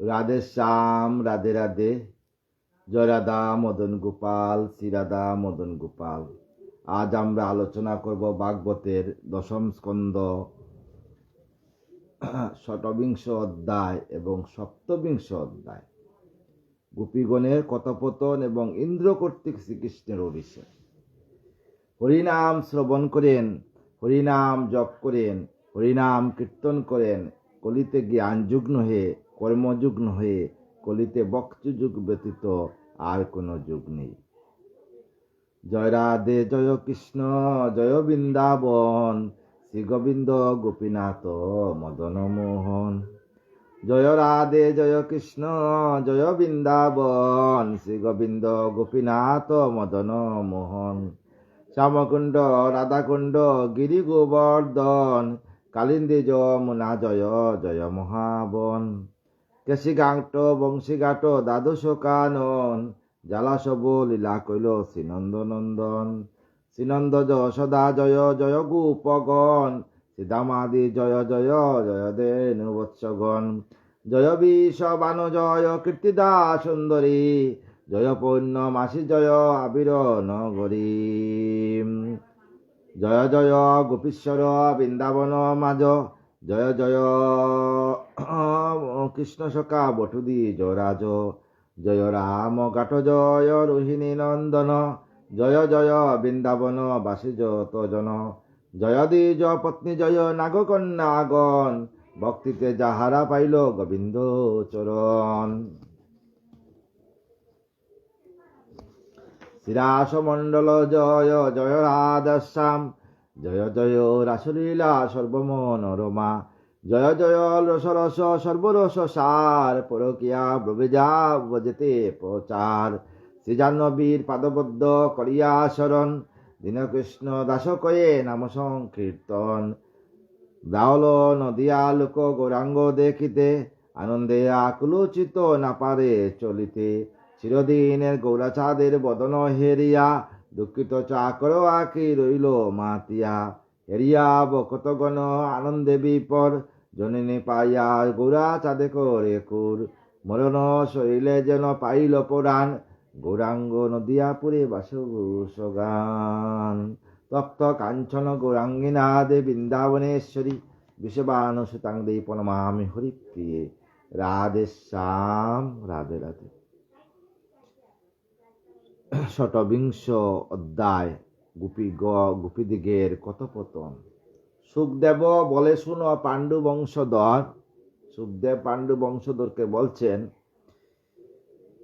রাধে শ্যাম, রাধে রাধে। জয় রাধা মদন গোপাল, শ্রী রাধা মদন গোপাল। আজ আমরা আলোচনা করব ভাগবতের দশম স্কন্ধ, ষটবিংশ অধ্যায় এবং সপ্তবিংশ অধ্যায়। গোপীগণের কথোপকথন এবং ইন্দ্র কর্তৃক শ্রীকৃষ্ণের অভিষেক। হরিনাম শ্রবণ করেন, হরিনাম জপ করেন, হরিনাম কীর্তন করেন। কলিতে জ্ঞানযুগ নহে, কর্মযুগ নহে, কলিতে ভক্তিযুগ ব্যতীত আর কোনো যুগ নেই। জয় রাধে, জয় কৃষ্ণ, জয় বৃন্দাবন, শ্রী গোবিন্দ গোপীনাথ মদন মোহন। জয় রাধে, জয় কৃষ্ণ, জয় বৃন্দাবন, শ্রী গোবিন্দ গোপীনাথ মদন মোহন। শ্যামকুণ্ড, রাধাকুণ্ড, গিরি গোবর্ধন, কালিন্দী যমুনা জয় জয় মহাবন। কেশিগাংট বংশীঘাট দ্বাদশ কানন, জালাসব লীলা কৈল শ্রীনন্দ নন্দন। শ্রীনন্দ যশোদা জয় জয় গোপগণ, শ্রীদামাদি জয় জয় জয় দেনু বৎসগণ। জয় বিষবান জয় কীর্তিদা সুন্দরী, জয় পূর্ণমাসী জয় আবির নগরী। জয় জয় গোপীশ্বর বৃন্দাবন মাজ, জয় জয় কৃষ্ণ সখা বটুদি জয়রাজ। জয় রাম ঘাট জয় রোহিণী নন্দন, জয় জয় বৃন্দাবন বাসী যত জন। জয় দ্বিজ পত্নী জয় নাগকন্যাগণ, ভক্তিতে যাহারা পাইল গোবিন্দ চরণ। শ্রীরাস মণ্ডল জয় জয় রাধশ্যাম, জয় জয় রাসলীলা সর্বমনোরমা। জয় জয় রসরস সর্বরস সার, পরকিয়া ব্রবেজা বজেতে প্রচার। শ্রীজাহ্নবীর পাদবদ্ধ করিয়া শরণ, দীনকৃষ্ণ দাস কয়ে নাম সংকীর্তন। বাউল নদিয়া লোক গৌরাঙ্গ দেখিতে, আনন্দে আকুলোচিত না পারে চলিতে। চিরদিনের গৌরাচাঁদের বদন হেরিয়া, দুঃখিত চাকর আঁকি রইল মাতিয়া। হেরিয়া বকতগণ আনন্দে বিপর, জননী পাইয়া গৌরাচাঁদে করে কুর। মরণ শরীরে যেন পাইল পরাণ, গৌরাঙ্গ নদিয়াপুরে বাসভূষ গান। তপ্ত কাঞ্চন গৌরাঙ্গিনা দে বৃন্দাবনেশ্বরী, বিষবানুসুতাং দেই প্রণমামি হরিপ্রিয়ে। রাধে শ্যাম, রাধে রাধে। ষটবিংশ অধ্যায়, গোপীদিগের কথোপকথন। সুখদেব বলে, শুনো পাণ্ডু বংশধর। সুখদেব পাণ্ডু বংশধরকে বলছেন,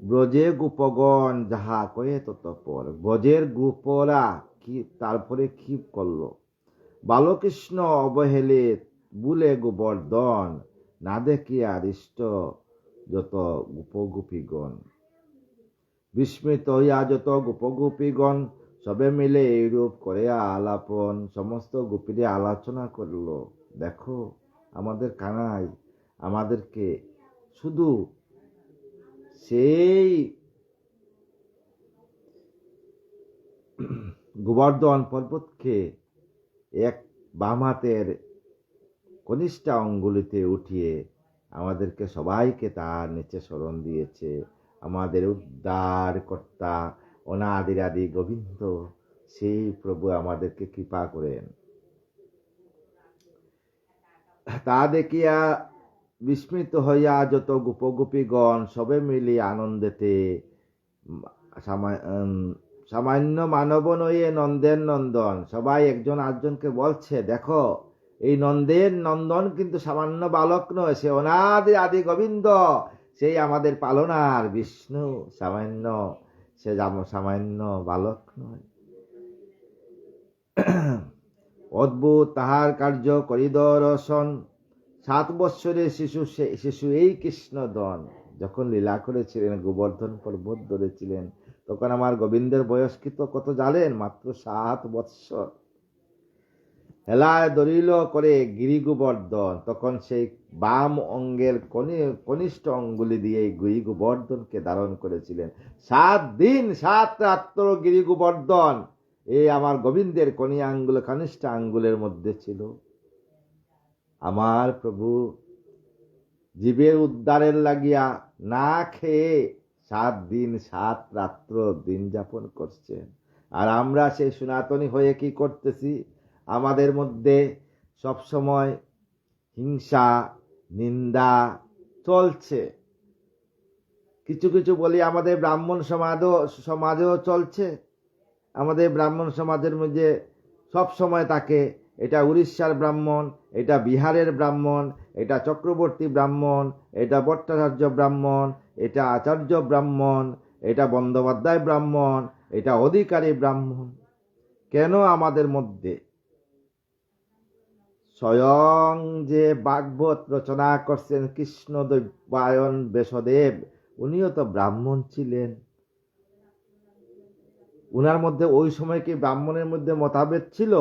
ব্রজে গোপগণ যাহা কয়ে ততপর। ব্রজের গোপরা কি তারপরে কি করলো? বালকৃষ্ণ অবহেলে বুলে গোবর্ধন, না দেখিয়া হৃষ্ট যত গোপগোপীগণ। বিস্মিত হইয়া যত গোপগোপীগণ, সবে মিলে এইরূপ করে আলাপন। সমস্ত গোপীরে আলোচনা করল, দেখো আমাদের কানাই আমাদেরকে শুধু সেই গোবর্ধন পর্বতকে এক বাম হাতের কনিষ্ঠ অঙ্গুলিতে উঠিয়ে আমাদেরকে সবাইকে তার নিচে শরণ দিয়েছে। আমাদের উদ্ধার কর্তা অনাদিরাদি গোবিন্দ সেই প্রভু আমাদেরকে কৃপা করেন। তা দেখিয়া বিস্মিত হইয়া যত গোপগোপীগণ সবে মিলি আনন্দেতে সামান্য মানব নয়ে নন্দের নন্দন। সবাই একজন আরেকজনকে বলছে, দেখো এই নন্দের নন্দন কিন্তু সামান্য বালক নয়, সে অনাদি আদি গোবিন্দ, সেই আমাদের পালনার বিষ্ণু। সে সামান্য বালক নয়। অদ্ভুত তাহার কার্য করিদ রসন, 7 বৎসরের শিশু এই কৃষ্ণদন। যখন লীলা করেছিলেন, গোবর্ধন পর্বত ধরেছিলেন, তখন আমার গোবিন্দের বয়স কত জানেন? মাত্র 7 বৎসর। হেলায় দরিল করে গিরি গোবর্ধন, তখন সেই বাম অঙ্গের কনিষ্ঠ অঙ্গুলি দিয়ে গিরি গোবর্ধনকে ধারণ করেছিলেন। 7 দিন 7 রাত্র গিরি গোবর্ধন এই আমার গোবিন্দের কনিষ্ঠ আঙ্গুলের মধ্যে ছিল। আমার প্রভু জীবের উদ্ধারের লাগিয়া না খেয়ে 7 দিন 7 রাত্র দিন যাপন করছেন। আর আমরা সেই সনাতনী হয়ে কি করতেছি? আমাদের মধ্যে সব সময় হিংসা, নিন্দা চলছে। কিছু কিছু বলি আমাদের ব্রাহ্মণ সমাজেও চলছে। আমাদের ব্রাহ্মণ সমাজের মধ্যে সব সময় তাকে এটা উড়িষ্যার ব্রাহ্মণ, এটা বিহারের ব্রাহ্মণ, এটা চক্রবর্তী ব্রাহ্মণ, এটা ভট্টাচার্য ব্রাহ্মণ, এটা আচার্য ব্রাহ্মণ, এটা বন্দ্যোপাধ্যায় ব্রাহ্মণ, এটা অধিকারী ব্রাহ্মণ। কেন আমাদের মধ্যে? স্বয়ং যে ভাগবত রচনা করছেন কৃষ্ণদ্বৈপায়ন ব্যাসদেব, উনিও তো ব্রাহ্মণ ছিলেন। উনার মধ্যে ওই সময় কি ব্রাহ্মণের মধ্যে মতভেদ ছিল?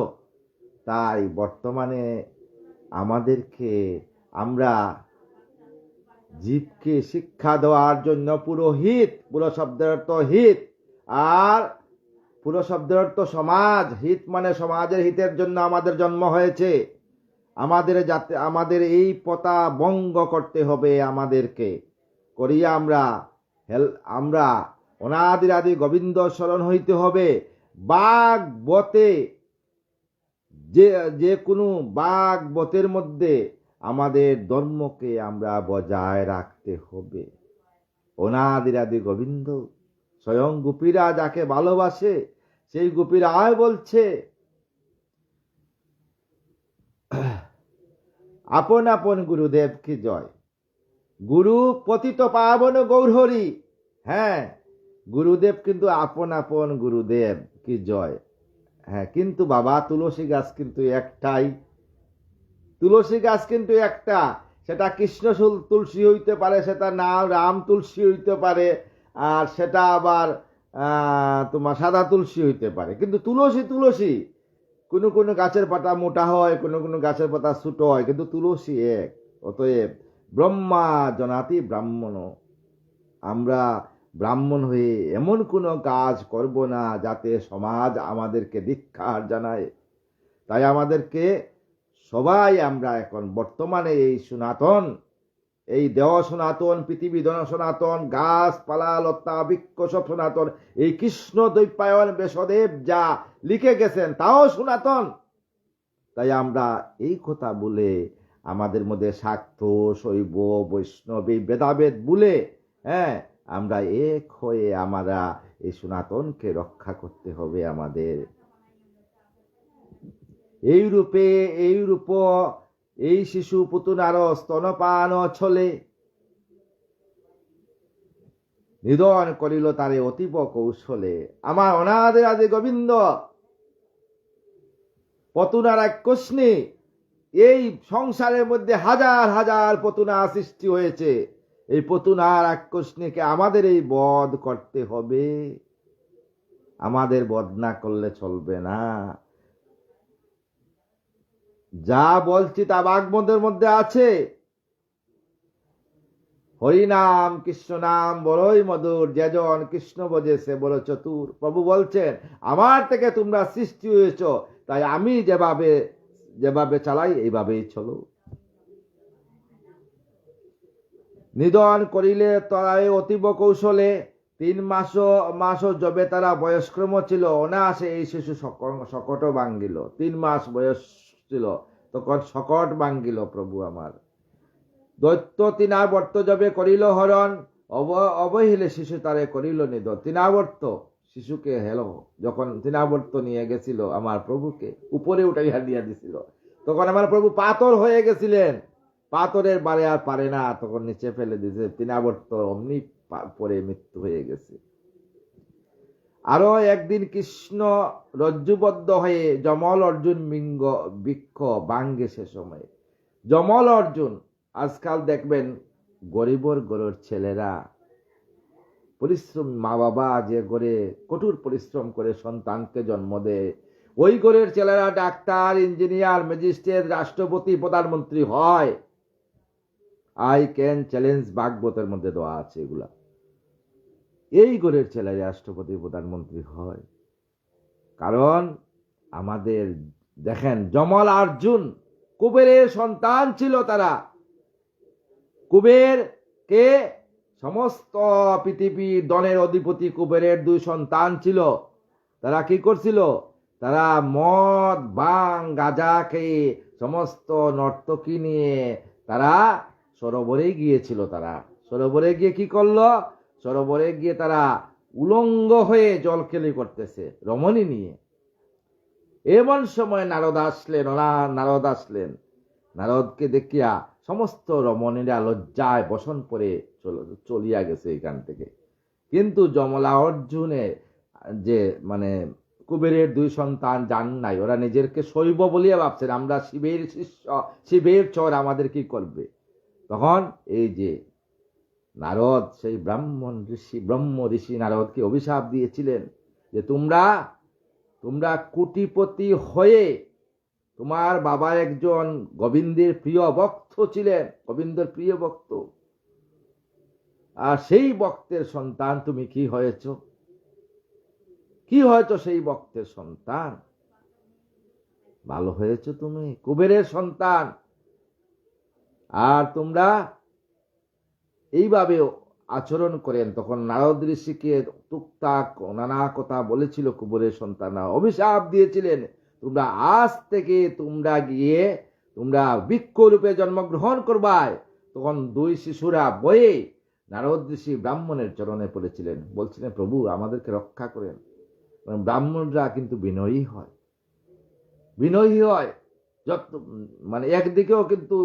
তাই বর্তমানে আমাদেরকে আমরা জীবকে শিক্ষা দেওয়ার জন্য পুরোহিত, পুরো শব্দের অর্থ হিত, আর পুরো শব্দের অর্থ সমাজ। হিত মানে সমাজের হিতের জন্য আমাদের জন্ম হয়েছে। আমাদের এই পথা ভঙ্গ করতে হবে আমাদেরকে। করিয়া আমরা অনাদির আদি গোবিন্দ স্মরণ হইতে হবে। ভাগবতে যে কোনো ভাগবতের মধ্যে আমাদের ধর্মকে আমরা বজায় রাখতে হবে। অনাদির আদি গোবিন্দ স্বয়ং গোপীরা যাকে ভালোবাসে, সেই গোপীরাই বলছে আপন আপন গুরুদেব কি জয়। গুরু পতিত পাবন গৌরহরি। হ্যাঁ, গুরুদেব কিন্তু আপন আপন গুরুদেব কি জয়। হ্যাঁ, কিন্তু বাবা তুলসী গাছ কিন্তু একটাই। তুলসী গাছ কিন্তু একটা। সেটা কৃষ্ণ তুলসী হইতে পারে, সেটা নাম রাম তুলসী হইতে পারে, আর সেটা আবার তোমার সাদা তুলসী হইতে পারে। কিন্তু তুলসী তুলসী। কোনো কোনো গাছের পাতা মোটা হয়, কোনো কোনো গাছের পাতা ছোট হয়, কিন্তু তুলসী এক। অতএব ব্রহ্মা জনাতি ব্রাহ্মণ। আমরা ব্রাহ্মণ হয়ে এমন কোনো কাজ করব না যাতে সমাজ আমাদেরকে ধিক্কার জানায়। তাই আমাদেরকে সবাই আমরা এখন বর্তমানে এই সনাতন, এই দেহ সনাতন, পৃথিবী ধন সনাতন, গাছপালা লতা বৃক্ষ সব সনাতন। এই কৃষ্ণ দ্বৈপায়ন ব্যাসদেব যা লিখে গেছেন তাও সনাতন। তাই আমরা এই কথা বলে আমাদের মধ্যে শাক্ত, শৈব, বৈষ্ণব এই ভেদাভেদ বলে আমরা এক হয়ে আমরা এই সনাতনকে রক্ষা করতে হবে আমাদের। এই রূপ এই শিশু পুতুনার স্তনপান ছলে নিধন করিল তারে অতীব কৌশলে। আমার অনাদি আদি গোবিন্দ পতুনার এক কৃষ্ণী। এই সংসারের মধ্যে হাজার হাজার পতুনা সৃষ্টি হয়েছে। এই পতুনার এক কৃষ্ণীকে আমাদের এই বধ করতে হবে। আমাদের বধ না করলে চলবে না। যা বলছি তা ভাগবতের মধ্যে আছে। হরিনাম কৃষ্ণ নাম বড়ই মধুর, যেজন কৃষ্ণ বোঝে সে বড় চতুর। প্রভু বলছেন আমার থেকে তোমরা সৃষ্টি হয়েছ, তাই আমি যেভাবে চালাই এইভাবেই চলো। নিধন করিলে তারাই অতীব কৌশলে। 3 মাস যবে তারা বয়স্ক্রম ছিল, অনায়াসে এই শিশু শকট ভাঙ্গিল। 3 মাস বয়স ছিল তখন শকট ভাঙ্গিল প্রভু আমার। দৈত্য তৃণাবর্ত যবে করিল হরণ, অবহিলে শিশু তারে করিল নিধন। তৃণাবর্ত শিশুকে যখন তৃণাবর্ত নিয়ে গেছিল আমার প্রভুকে, উপরে উঠাইয়া দিয়া দিছিল, তখন আমার প্রভু পাথর হয়ে গেছিলেন। পাথরের বারে আর পারে না, তখন নিচে ফেলে দিয়েছে। তৃণাবর্ত অমনি পরে মৃত্যু হয়ে গেছে। আরো একদিন কৃষ্ণ রজ্জুবদ্ধ হয়ে যমল অর্জুন বৃক্ষ ভাঙ্গে। সে সময় যমল অর্জুন, আজকাল দেখবেন গরিবর গরের ছেলেরা পরিশ্রম, মা বাবা যে গড়ে কঠোর পরিশ্রম করে সন্তানকে জন্ম দেয়, ওই গরের ছেলেরা ডাক্তার, ইঞ্জিনিয়ার, ম্যাজিস্ট্রেট, রাষ্ট্রপতি, প্রধানমন্ত্রী হয়। আই ক্যান চ্যালেঞ্জ ভাগবতের মধ্যে দেওয়া আছে এগুলা। এই গরের ছেলেরা রাষ্ট্রপতি, প্রধানমন্ত্রী হয়। কারণ আমাদের দেখেন যমল অর্জুন কুবেরের সন্তান ছিল। তারা কুবের কে? সমস্ত পৃথিবীর ধনের অধিপতি কুবেরের 2 সন্তান ছিল। তারা কি করছিল? তারা মদ ভাং গাঁজা খেয়ে সমস্ত নর্তকী নিয়ে তারা সরোবরে গিয়েছিল। তারা সরোবরে গিয়ে কি করলো? সরোবরে গিয়ে তারা উলঙ্গ হয়ে জলকেলি করতেছে রমণী নিয়ে। এমন সময় নারদ আসলেন। নারদকে দেখিয়া সমস্ত রমণীরা লজ্জায় বসন পরে চলিয়া গেছে এখান থেকে। কিন্তু যমলা অর্জুনের যে কুবেরের 2 সন্তান যান নাই, ওরা নিজেরকে শৈব বলিয়া ভাবছেন, আমরা শিবের শিষ্য, শিবের চর, আমাদের কি করবে। তখন এই যে নারদ, সেই ব্রহ্ম ঋষি নারদকে অভিশাপ দিয়েছিলেন যে তোমরা কোটিপতি হয়ে, তোমার বাবা একজন গোবিন্দের প্রিয় ভক্ত ছিলেন, গোবিন্দের প্রিয় ভক্ত, আর সেই ভক্তের সন্তান তুমি কি হয়েছ? সেই ভক্তের সন্তান? ভালো হয়েছ তুমি, কুবেরের সন্তান। আর তোমরা এইভাবে আচরণ করেন। তখন নারদ ঋষিকে টুকটাক নানা কথা বলেছিল কুবেরের সন্তানরা, অভিশাপ দিয়েছিলেন, তোমরা আজ থেকে গিয়ে বৃক্ষ রূপে জন্মগ্রহণ করবাই। তখন 2 শিশুরা বয়ে নারদ ঋষি ব্রাহ্মণের চরণে পড়েছিলেন, বলছিলেন, প্রভু আমাদেরকে রক্ষা করেন। ব্রাহ্মণরা কিন্তু বিনয়ী হয়, যত একদিকেও কিন্তু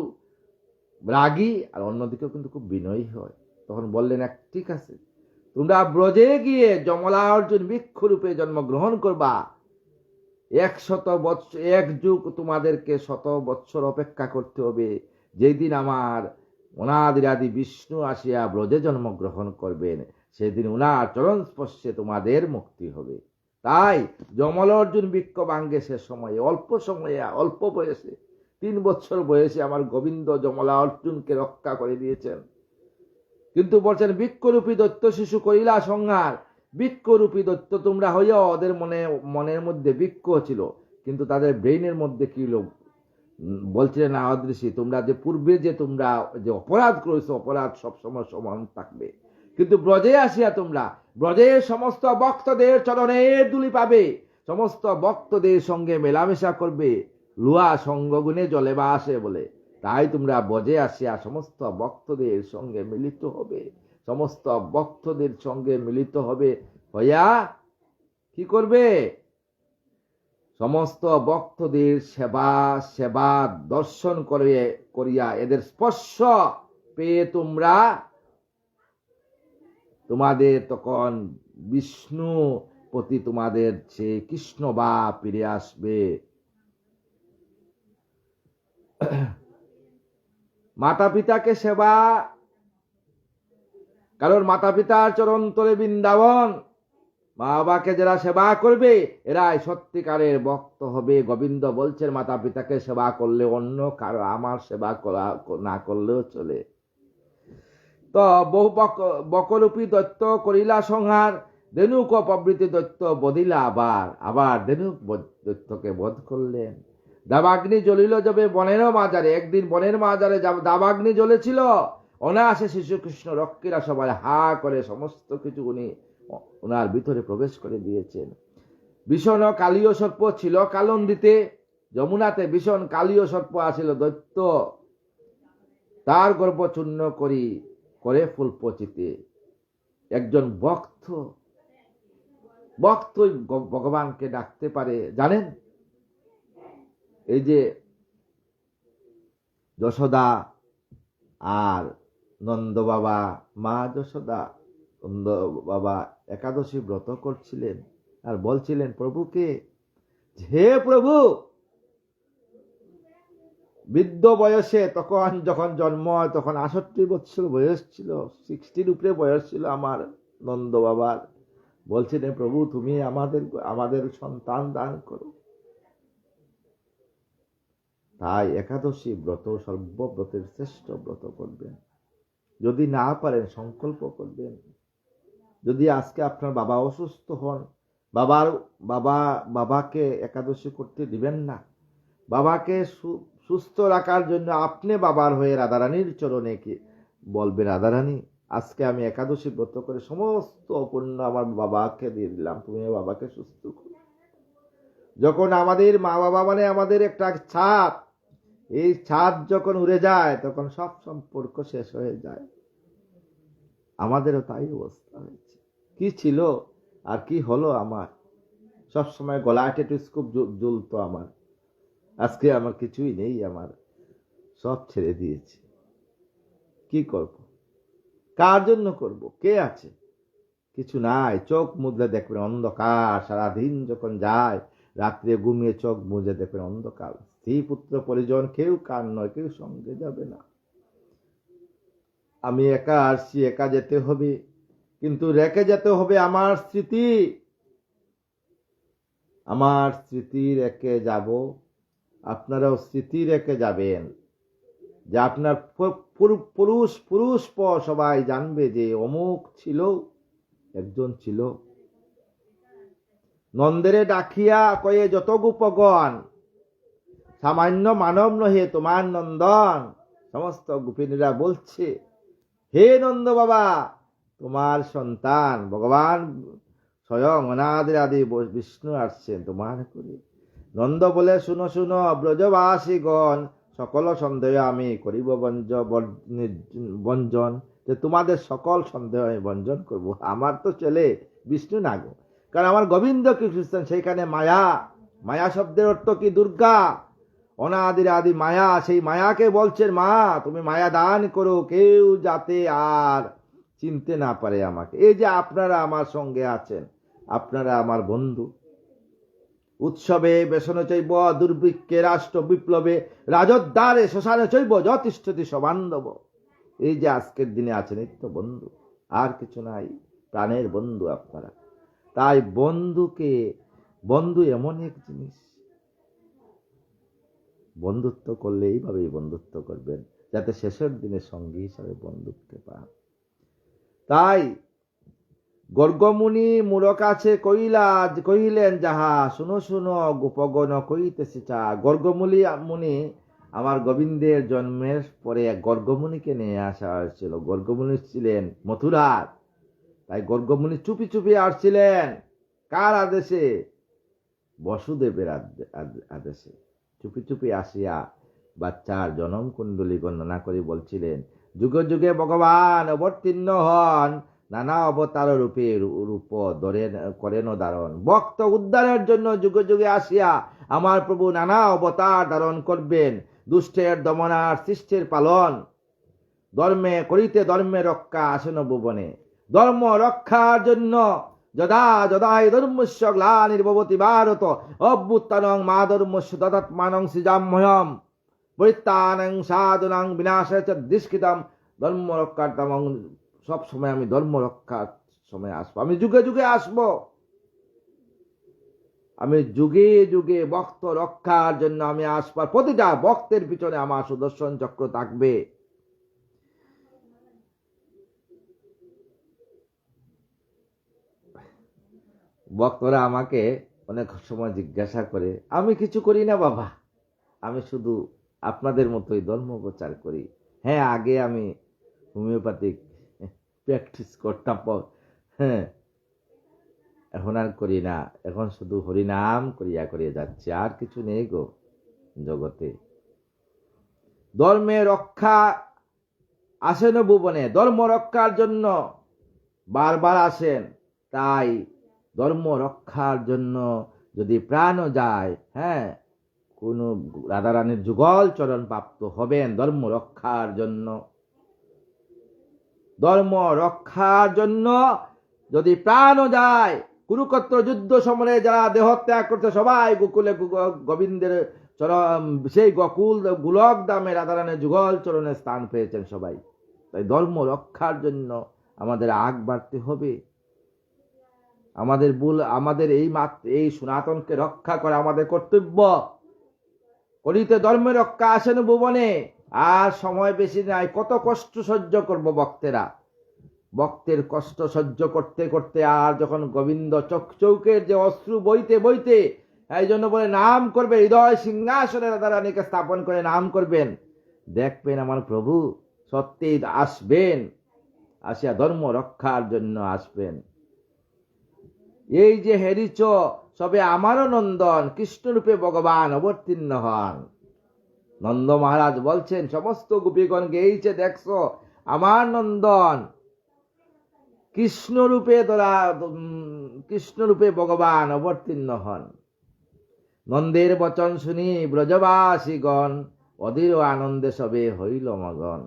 রাগী, আর অন্যদিকেও কিন্তু খুব বিনয়ী হয়। তখন বললেন, ঠিক আছে, তোমরা ব্রজে গিয়ে যমলা অর্জুন বৃক্ষরূপে জন্মগ্রহণ করবা। 100 বৎসর, 1 যুগ তোমাদেরকে 100 বৎসর অপেক্ষা করতে হবে, যেদিন আমার অনাদিরাদি বিষ্ণু আসিয়া ব্রজে জন্মগ্রহণ করবেন, সেদিন উনার চরণ স্পর্শে তোমাদের মুক্তি হবে। তাই যমল অর্জুন বৃক্ষ ভাঙ্গে সে সময়ে, অল্প বয়সে, 3 বছর বয়সে আমার গোবিন্দ যমলা অর্জুনকে রক্ষা করে দিয়েছেন। কিন্তু বলছেন, বৃক্ষরূপী দৈত্য শিশু করিলা সংহার। বৃক্ষরূপী দৈত্য তোমরা হইয়া, ওদের মনের মধ্যে বৃক্ষ ছিল, কিন্তু তাদের ব্রেইনের মধ্যে কি হলো? বলছিলেন নারদ ঋষি, তোমরা যে পূর্বে তোমরা যে অপরাধ করেছো, অপরাধ সবসময় সমান থাকবে, কিন্তু ব্রজে আসিয়া তোমরা ব্রজের সমস্ত ভক্তদের চরণের ধুলি পাবে, সমস্ত ভক্তদের সঙ্গে মেলামেশা করবে, লুয়া সঙ্গ গুণে জলে বা আসে বলে। তাই তোমরা ব্রজে আসিয়া সমস্ত ভক্তদের সঙ্গে মিলিত হবে, সমস্ত ভক্তদের সঙ্গে মিলিত হবে, হইয়া কি করবে? সমস্ত ভক্তদের সেবা দর্শন করিয়া এদের স্পর্শ পেয়ে তোমাদের তখন বিষ্ণু প্রতি তোমাদের সে কৃষ্ণ বা ফিরে আসবে। মাতা পিতাকে সেবা, কারণ মাতা পিতার চরণ তলে বৃন্দাবন, মা বাবাকে যারা সেবা করবে এরাই সত্যিকারের ভক্ত হবে। গোবিন্দ বলছেন, মাতা পিতাকে সেবা করলে অন্য কারো আমার সেবা না করলেও চলে। তো বহু বকরূপী দৈত্য করিলা সংহার, ধেনুক প্রবৃত্তি দৈত্য বধিলা আবার ধেনুক দৈত্যকে বধ করলেন। দাবাগ্নি জ্বলিল যাবে বনের মাজারে। একদিন বনের মাজারে দাবাগ্নি জ্বলেছিল, অনায়াসে শিশু কৃষ্ণ রক্ষীরা সবাই হা করে সমস্ত কিছু ওনার ভিতরে প্রবেশ করে দিয়েছেন। ভীষণ কালীয় সর্প ছিল কালন্দিতে, যমুনাতে ভীষণ কালীয় সর্প আসিল দৈত্য, তার গর্ভ চূর্ণ করে ফুলপচিতে। একজন ভক্ত ভগবানকে ডাকতে পারে, জানেন? এই যে যশোদা আর নন্দ বাবা, মা যশোদা নন্দ বাবা একাদশী ব্রত করছিলেন আর বলছিলেন প্রভুকে, হে প্রভু, বৃদ্ধ বয়সে তখন যখন জন্ম হয় তখন 68 বছর বয়স ছিল, 60 উপরে বয়স ছিল আমার নন্দ বাবার। বলছিলেন, প্রভু তুমি আমাদের সন্তান দান করো। তাই একাদশী ব্রত সর্বব্রতের শ্রেষ্ঠ ব্রত করবেন। যদি না পারেন সংকল্প করবেন। যদি আজকে আপনার বাবা অসুস্থ হন, বাবাকে একাদশী করতে দিবেন না। বাবাকে সুস্থ রাখার জন্য আপনি বাবার হয়ে রাধারানীর চরণে বলবেন, রাধারানী আজকে আমি একাদশী ব্রত করে সমস্ত অপূর্ণ আমার বাবাকে দিয়ে দিলাম, তুমি বাবাকে সুস্থ করো। যখন আমাদের মা বাবা মানে আমাদের একটা ছাপ, এই ছাপ যখন উড়ে যায় তখন সব সম্পর্ক শেষ হয়ে যায়। আমাদেরও তাই অবস্থা হয়েছে। কি ছিল আর কি হলো আমার, সবসময় গলায় টেটোস্কোপ জ্বলতো আমার, আজকে আমার কিছুই নেই, আমার সব ছেড়ে দিয়েছি। কি করব, কার জন্য করব, কে আছে, কিছু নাই। চোখ মুজলে দেখবেন অন্ধকার, সারাদিন যখন যায় রাত্রে ঘুমিয়ে চোখ মুজে দেখবেন অন্ধকার। স্ত্রী পুত্র পরিজন কেউ কার নয়, কেউ সঙ্গে যাবে না। আমি একা আসছি, একা যেতে হবে, কিন্তু রেখে যেতে হবে আমার স্মৃতি। আমার স্মৃতি রেখে যাব, আপনারাও স্মৃতি রেখে যাবেন, যে আপনার পুরুষ পুরুষ পর সবাই জানবে যে অমুক ছিল, একজন ছিল। নন্দেরে ডাকিয়া কয়ে যত গোপগণ, সামান্য মানব নহে তোমার নন্দন। সমস্ত গোপিনীরা বলছে, হে নন্দ বাবা, তোমার সন্তান ভগবান স্বয়ং অনাদি আদি বিষ্ণু আসছেন তোমার করে। নন্দ বলে, শুনো শুনো ব্রজবাসীগণ, সকল সন্দেহ আমি করিব বঞ্জন। যে তোমাদের সকল সন্দেহ আমি বঞ্জন করব। আমার তো ছেলে বিষ্ণু না গো, কারণ আমার গোবিন্দ কি খ্রিস্টান, সেইখানে মায়া, মায়া শব্দের অর্থ কি দুর্গা, অনাদির আদি মায়া। সেই মায়াকে বলছেন, মা তুমি মায়া দান করো, কেউ যাতে আর চিনতে না পারে আমাকে। এই যে আপনারা আমার সঙ্গে আছেন, আপনারা আমার বন্ধু। উৎসবে বেসন চৈব, দুর্ভিক্ষে রাষ্ট্র বিপ্লবে, রাজোদ্ধারে শ্মশানে চৈব, যতিষ্ঠতি সবান্ধব। এই যে আজকের দিনে আছে নিত্য বন্ধু, আর কিছু নাই, প্রাণের বন্ধু আপনারা। তাই বন্ধু এমন এক জিনিস, বন্ধুত্ব করলে এইভাবেই বন্ধুত্ব করবেন, যাতে শেষের দিনে সঙ্গী হিসাবে বন্ধুত্ব পান। তাই গর্গমুনি মূর কাছে কহিলেন যাহা, শুনো শুনো গোপগণ কইতেছে চা। গর্গমুনি আমার গোবিন্দের জন্মের পরে গর্গমুনিকে নিয়ে আসা হয়েছিল। গর্গমুনি ছিলেন মথুরার, তাই গর্গমুনি চুপি চুপি আসছিলেন। কার আদেশে? বসুদেবের আদেশে। চুপি চুপি আসিয়া বাচ্চার জনম কুণ্ডলী গণনা করে বলছিলেন, যুগে যুগে ভগবান অবতীর্ণ হন, নানা অবতার রূপে রূপ করেন ধারণ। ভক্ত উদ্ধারের জন্য যুগে যুগে আসিয়া আমার প্রভু নানা অবতার ধারণ করবেন। দুষ্টের দমনার, শিষ্টের পালন, ধর্মে করিতে ধর্মে রক্ষা আসেন ভুবনে। ধর্ম রক্ষার জন্য যদা যদাই ধর্মস্য গ্লানির্ভবতি ভারত অভ্যুত্থানং মা ধর্মস্য দদাত্মানং সৃজাম্যহম পরিত্রাণং সাধুনাং বিনাশায় চ দুষ্কৃতম। ধর্ম রক্ষার তেমন সব সময় আমি ধর্ম রক্ষার সময় আসবো, আমি যুগে যুগে আসবো, আমি যুগে যুগে ভক্ত রক্ষার জন্য আমি আসবার। প্রতিটা ভক্তের পিছনে আমার সুদর্শন চক্র থাকবে। ভক্তরা আমাকে অনেক সময় জিজ্ঞাসা করে, আমি কিছু করি না বাবা, আমি শুধু আপনাদের মতোই ধর্ম প্রচার করি। হ্যাঁ, আগে আমি হোমিওপ্যাথিক প্র্যাকটিস করতাম, হ্যাঁ, এখন আর করি না, এখন শুধু হরিনাম করিয়া করিয়া যাচ্ছে, আর কিছু নেই গো জগতে। ধর্মে রক্ষা আসেন ভুবনে, ধর্ম রক্ষার জন্য বারবার আসেন। তাই ধর্ম রক্ষার জন্য যদি প্রাণও যায়, হ্যাঁ, কোন রাধারানীর যুগল চরণ প্রাপ্ত হবেন ধর্ম রক্ষার জন্য। ধর্ম রক্ষার জন্য যদি প্রাণও যায়, কুরুক্ষেত্র যুদ্ধ সমরে যারা দেহত্যাগ করতে সবাই গোকুলে গোবিন্দের চরণ, সেই গোকুল গোলক ধামে রাধারানীর যুগল চরণে স্থান পেয়েছেন সবাই। তাই ধর্ম রক্ষার জন্য আমাদের আগ বাড়তে হবে। আমাদের এই সনাতনকে রক্ষা করা আমাদের কর্তব্য। করিতে ধর্মের রক্ষা আসেন ভুবনে। আর সময় বেশি নাই, কত কষ্ট সহ্য করব ভক্তেরা। ভক্তের কষ্ট সহ্য করতে করতে আর যখন গোবিন্দ চৌকের যে অশ্রু বইতে বইতে, এই জন্য বলে নাম করবে, হৃদয় সিংহাসনে রাধারানীকে স্থাপন করে নাম করবেন, দেখবেন আমার প্রভু সত্যি আসবেন, আসিয়া ধর্ম রক্ষার জন্য আসবেন। এই যে হেরিছ সবে আমারও নন্দন, কৃষ্ণরূপে ভগবান অবতীর্ণ হন। নন্দ মহারাজ বলছেন, সমস্ত গোপীগণ গেইছে, দেখছো আমার নন্দন কৃষ্ণরূপে ভগবান অবতীর্ণ হন। নন্দের বচন শুনি ব্রজবাসীগণ, অধীর আনন্দে সবে হইল মগন।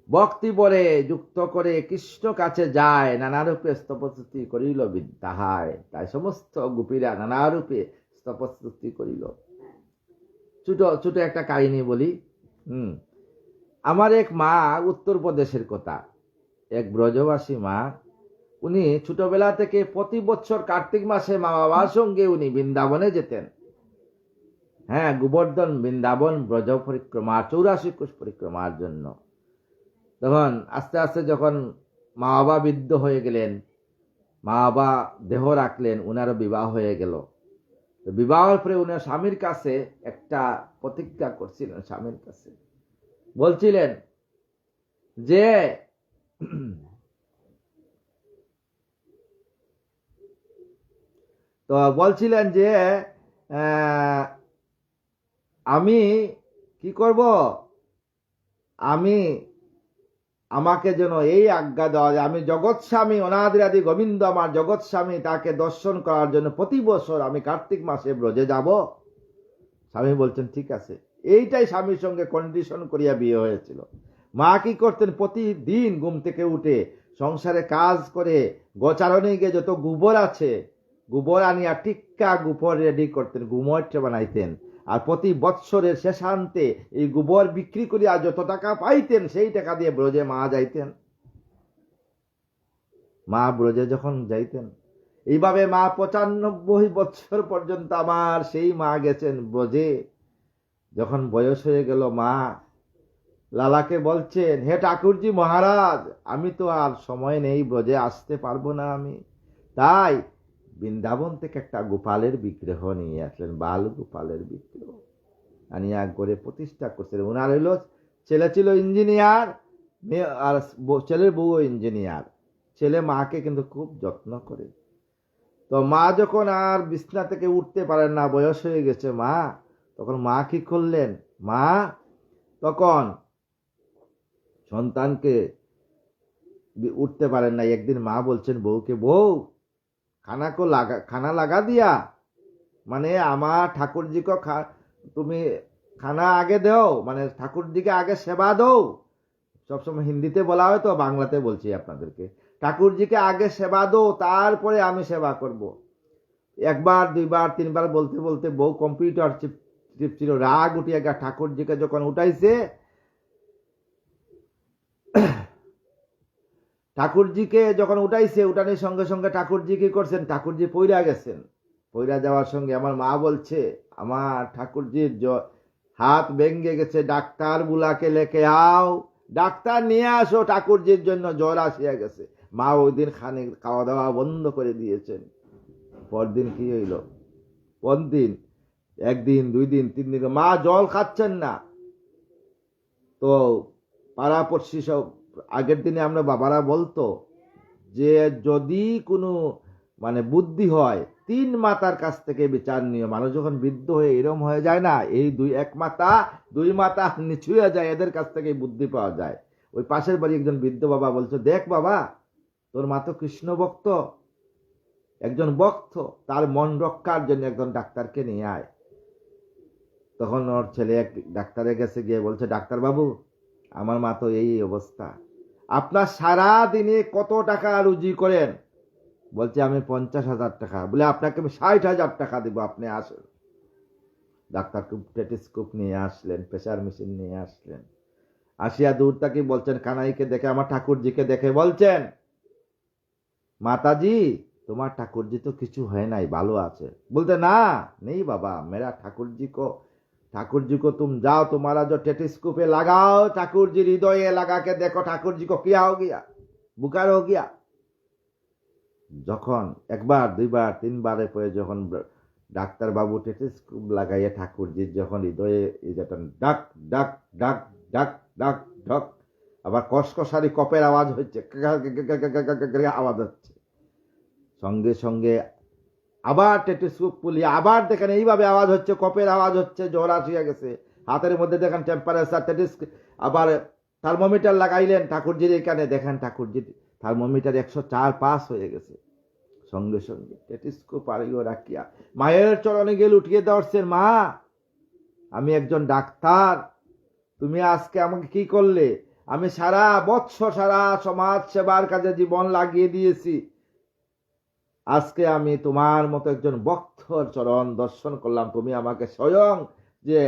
ভক্তি বলে যুক্ত করে কৃষ্ণ কাছে যায়, নানারূপে স্তবস্তুতি করিল বিদ্যাহায়। তাই সমস্ত গোপীরা নানারূপে স্তবস্তুতি করিল। ছোট ছোট একটা কাহিনী বলি। আমার এক মা, উত্তরপ্রদেশের কথা, এক ব্রজবাসী মা, উনি ছোটবেলা থেকে প্রতি বছর কার্তিক মাসে মা বাবার সঙ্গে উনি বৃন্দাবনে যেতেন। হ্যাঁ, গোবর্ধন বৃন্দাবন ব্রজ পরিক্রমা, 84 কোষ পরিক্রমার জন্য। তখন আস্তে আস্তে যখন মা বাবা বৃদ্ধ হয়ে গেলেন, মা বাবা দেহ রাখলেন, উনারও বিবাহ হয়ে গেল। বিবাহের পরে উনি স্বামীর কাছে একটা প্রতিজ্ঞা করছিলেন, স্বামীর কাছে বলছিলেন যে তো বলছিলেন যে আমি কি করব, আমাকে যেন এই আজ্ঞা দেওয়া যায়, আমি জগৎ স্বামী অনাদিরাদি গোবিন্দ আমার জগৎ স্বামী, তাকে দর্শন করার জন্য প্রতি বছর আমি কার্তিক মাসে ব্রজে যাব। স্বামী বলছেন ঠিক আছে। এইটাই স্বামীর সঙ্গে কন্ডিশন করিয়া বিয়ে হয়েছিল। মা কি করতেন, প্রতিদিন ঘুম থেকে উঠে সংসারে কাজ করে গোচারণে গিয়ে যত গোবর আছে, গোবর আনিয়া টিক্কা গোবর রেডি করতেন, গুমরটা বানাইতেন। আর প্রতি বৎসরের শেষান্তে এই গোবর বিক্রি করিয়া যত টাকা পাইতেন, সেই টাকা দিয়ে ব্রজে মা যাইতেন। মা ব্রজে যখন যাইতেন, এইভাবে মা 95 বছর পর্যন্ত আমার সেই মা গেছেন ব্রজে। যখন বয়স হয়ে গেল, মা লালাকে বলছেন, হে ঠাকুরজি মহারাজ, আমি তো আর সময় নেই, ব্রজে আসতে পারবো না আমি। তাই বৃন্দাবন থেকে একটা গোপালের বিগ্রহ নিয়ে আসলেন, বাল গোপালের বিগ্রহ আনিয়া করে প্রতিষ্ঠা করছেন। ওনার হইল ছেলে ছিল ইঞ্জিনিয়ার, আর ছেলের বউ ইঞ্জিনিয়ার। ছেলে মাকে কিন্তু খুব যত্ন করে। তো মা যখন আর বিছনা থেকে উঠতে পারেন না, বয়স হয়ে গেছে মা, তখন মা কি করলেন, মা তখন সন্তানকে উঠতে পারেন না। একদিন মা বলছেন বউকে, বউ খানা লাগা দিয়া, মানে আমার ঠাকুরজিকে তুমি খানা আগে দাও, মানে ঠাকুরজিকে আগে সেবা দাও। সবসময় হিন্দিতে বলা হয়, তো বাংলাতে বলছি আপনাদেরকে, ঠাকুরজিকে আগে সেবা দাও, তারপরে আমি সেবা করব। একবার দুইবার তিনবার বলতে বলতে বউ কম্পিউটার টিপছিল, রাগ উঠিয়া গা ঠাকুরজিকে যখন উঠাইছে, ঠাকুরজিকে যখন উঠাইছে, উঠানোর সঙ্গে সঙ্গে ঠাকুরজি কি করছেন, ঠাকুরজি পইরা গেছেন। পইরা যাওয়ার সঙ্গে আমার মা বলছে, আমার ঠাকুরজির হাত ভেঙে গেছে, ডাক্তার বুলাকে লেখে আও, ডাক্তার নিয়ে আসো, ঠাকুরজির জন্য জ্বর আসিয়া গেছে। মা ওই দিন খাওয়া দাওয়া বন্ধ করে দিয়েছেন। পরদিন কি হইল, পরদিন একদিন দুই দিন তিন দিন মা জল খাচ্ছেন না। তো পাড়াপড়শি সব, আগের দিনে আমরা বাবারা বলতো যে যদি কোনো মানে বুদ্ধি হয়, 3 মাতার কাছ থেকে বিচার নিয়ে, মানুষ যখন বৃদ্ধ হয়ে এরম হয়ে যায় না, এই 1 মাতা 2 মাতা নিচু হয়ে যায়, এদের কাছ থেকে বুদ্ধি পাওয়া যায়। ওই পাশের বাড়ি একজন বৃদ্ধ বাবা বলছে, দেখ বাবা, তোর মা তো কৃষ্ণ ভক্ত, একজন ভক্ত, তার মন রক্ষার জন্য একজন ডাক্তারকে নিয়ে আয়। তখন ওর ছেলে এক ডাক্তারের কাছে গিয়ে বলছে, ডাক্তার বাবু, আমার মা তো এই অবস্থা, আপনার সারা দিনে কত টাকা রুজি করেন? বলছে আমি 50,000 টাকা। বলে আপনাকে আমি 60,000 টাকা দিব, আপনি আসেন। ডাক্তার টেলিস্কোপ নিয়ে আসলেন, প্রেসার মেশিন নিয়ে আসলেন। আসিয়া দূর থেকে বলছেন, কানাইকে দেখে, আমার ঠাকুরজিকে দেখে বলছেন, মাতাজি তোমার ঠাকুরজি তো কিছু হয় নাই, ভালো আছে। বলতে না নেই বাবা, মেরা ठाकुर जी को तुम जाओ, तुम्हारा जो टेलीस्कोपे लगाओ, ठाकुर जी हृदय लगा के देखो, ठाकुर जी को क्या हो गया, बुखार हो गया। যখন একবার দুইবার তিনবারের পরে যখন ডাক্তার বাবু টেলিস্কোপ লাগাইয়া ঠাকুরজির যখন হৃদয়ে যখন ডাক ডাক ডাক ঢক ঢক ঢক, আবার কসকসারি কপের আওয়াজ হচ্ছে, আওয়াজ হচ্ছে। সঙ্গে সঙ্গে আবার টেলিস্কোপ খুলিয়ে আবার দেখেন এইভাবে আওয়াজ হচ্ছে, কপের আওয়াজ হচ্ছে, জ্বর আসিয়া গেছে। হাতের মধ্যে দেখেন টেম্পারেচার, আবার থার্মোমিটার লাগাইলেন ঠাকুরজির এখানে, দেখেন ঠাকুরজির থার্মোমিটার 104 হয়ে গেছে। সঙ্গে সঙ্গে টেলিস্কোপ আড়িও রাখিয়া মায়ের চরণে গেলে উঠিয়ে দেওয়ার, মা আমি একজন ডাক্তার, তুমি আজকে আমাকে কি করলে? আমি সারা বৎসর সারা সমাজ সেবার কাজে জীবন লাগিয়ে দিয়েছি, আজকে আমি তোমার মতো একজন ভক্তর চরণ দর্শন করলাম। তুমি আমাকে স্বয়ং যে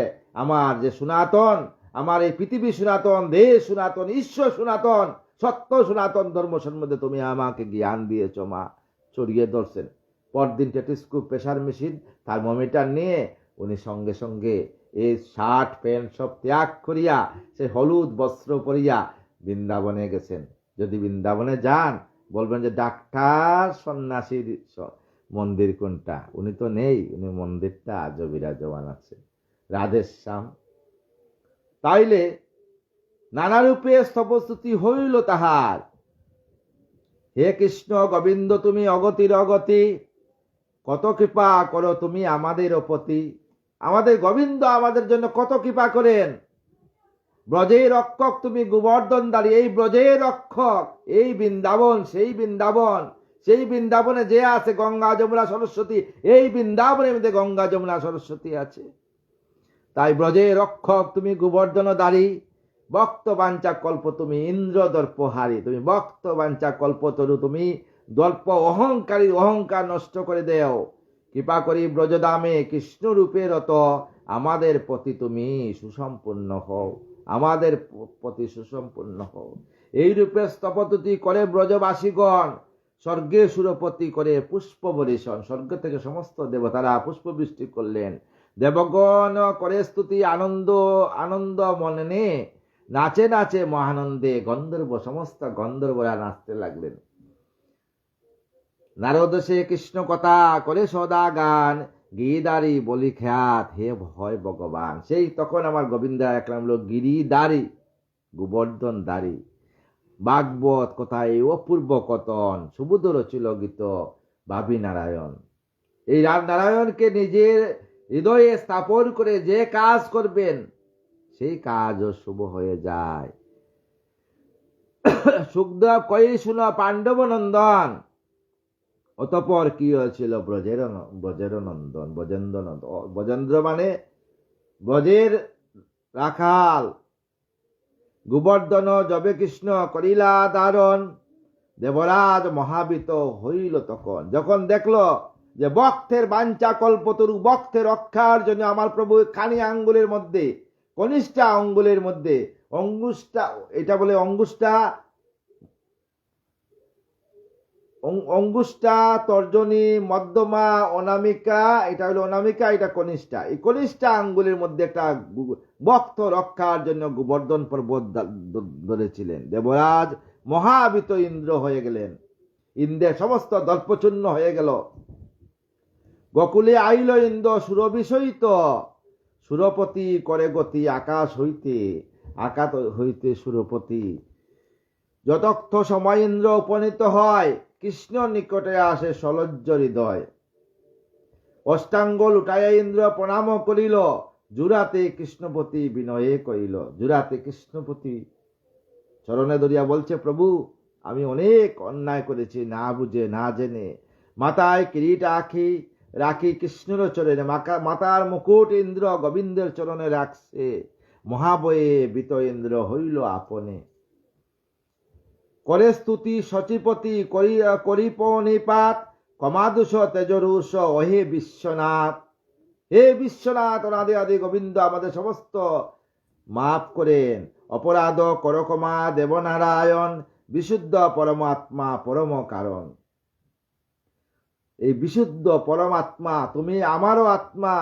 আমার যে সনাতন, আমার এই পৃথিবী সনাতন, দেশ সনাতন, ঈশ্বর সনাতন, সত্য সনাতন ধর্ম সম্বন্ধে তুমি আমাকে জ্ঞান দিয়েছ মা। চড়িয়ে ধরছেন। পরদিন টেলিস্কোপ, প্রেসার মেশিন, থার্মোমিটার নিয়ে উনি সঙ্গে সঙ্গে এই শার্ট প্যান্ট সব ত্যাগ করিয়া সে হলুদ বস্ত্র পরিয়া বৃন্দাবনে গেছেন। যদি বৃন্দাবনে যান বলবেন যে ডাক্তার সন্ন্যাসীর মন্দির কোনটা? উনি তো নেই, উনি মন্দিরটা আজও বিরাজমান আছে, রাধেশ্যাম। তাইলে নানা রূপে স্তবস্তুতি হইল তাহার। হে কৃষ্ণ গোবিন্দ, তুমি অগতির অগতি, কত কৃপা করো তুমি আমাদের প্রতি। আমাদের গোবিন্দ আমাদের জন্য কত কৃপা করেন। ব্রজের রক্ষক তুমি, গোবর্ধনধারী, এই ব্রজের রক্ষক, এই বৃন্দাবন সেই বৃন্দাবন, সেই বৃন্দাবনে যে আছে গঙ্গা যমুনা সরস্বতী, এই বৃন্দাবনের মধ্যে গঙ্গা যমুনা সরস্বতী আছে। তাই ব্রজের রক্ষক তুমি, গোবর্ধনধারী, ভক্ত বাঞ্ছা কল্প তুমি, ইন্দ্র দর্পহারী, তুমি ভক্ত বাঞ্ছা কল্পতরু, তুমি দর্প অহংকারী অহংকার নষ্ট করে দেও। কৃপা করি ব্রজদামে কৃষ্ণ রূপে রত, আমাদের প্রতি তুমি সুসম্পূর্ণ হও, আমাদের প্রতি সুসম্পূর্ণ হও। এই রূপে স্তবতুতি করে ব্রজবাসীগণ, স্বর্গে সুরপতি করে পুষ্প বরিশন, স্বর্গ থেকে সমস্ত দেবতারা পুষ্প বৃষ্টি করলেন। দেবগণ করে স্তুতি, আনন্দ আনন্দ মনে নাচে নাচে মহানন্দে, গন্ধর্ব সমস্ত গন্ধর্বরা নাচতে লাগলেন। নারদ সে কৃষ্ণ কথা করে সদা গান, গিরিধারী বলি খ্যাত হে ভয় ভগবান। সেই তখন আমার গোবিন্দ একলাম হলো গিরিধারী, গোবর্ধন দাড়ি। ভাগবত কথায় অপূর্ব কতন, সুবুধর ছিল গীত ভাবি নারায়ণ। এই নারায়ণকে নিজের হৃদয়ে স্থাপন করে যে কাজ করবেন সেই কাজও শুভ হয়ে যায়। সুখদেব কই শুনো পাণ্ডব নন্দন, অতঃপর কি হয়েছিল? ব্রজের নন্দন, ব্রজেন্দ্র নন্দন। ব্রজেন্দ্র মানে ব্রজের রাখাল। গোবর্ধন যবে কৃষ্ণ করিলা ধারণ, দেবরাজ মহাবিত হইল তখন, যখন দেখলো যে ভক্তের বাঞ্ছা কল্পতরু, ভক্তের রক্ষার জন্য আমার প্রভু খানি আঙ্গুলের মধ্যে, কনিষ্ঠা আঙ্গুলের মধ্যে, অঙ্গুষ্টা, এটা বলে অঙ্গুষ্টা, তর্জনী, মধ্যমা, অনামিকা, এটা হলো অনামিকা, এটা কনিষ্ঠা। এই কনিষ্ঠা আঙ্গুলের মধ্যে একটা ভক্ত রক্ষার জন্য গোবর্ধন পর্বত ধরেছিলেন। দেবরাজ মহাবিত ইন্দ্র হয়ে গেলেন, ইন্দ্রের সমস্ত দর্পচূর্ণ হয়ে গেল। গোকুলে আইল ইন্দ্র সুরবিষয়িত, সুরপতি করে গতি আকাশ হইতে সুরপতি। যতক্ষ সময় ইন্দ্র উপনীত হয়, কৃষ্ণ নিকটে আসে সলজ্জ হৃদয়। অষ্টাঙ্গ লুটাইয়া ইন্দ্র প্রণাম করিল, জুরাতে কৃষ্ণপতি বিনয়ে কইল। জুরাতে কৃষ্ণপতি চরণে ধরিয়া বলছে, প্রভু আমি অনেক অন্যায় করেছি, না বুঝে না জেনে। মাথায় কিরীট রাখি কৃষ্ণের চরণে, মাতার মুকুট ইন্দ্র গোবিন্দের চরণে রাখছে। মহাবয়ে বিত ইন্দ্র হইল আপনে, করে স্তুতি সচিপতি করিপনিপাত, কমাদুষ তেজরুষ ওহে বিশ্বনাথ। হে বিশ্বনাথ, অনাদি আদি গোবিন্দ আমাদের সমস্ত মাফ করেন, অপরাধ করকমা দেবনারায়ণ, বিশুদ্ধ পরমাত্মা পরম কারণ। এই বিশুদ্ধ পরমাত্মা তুমি আমারও আত্মা,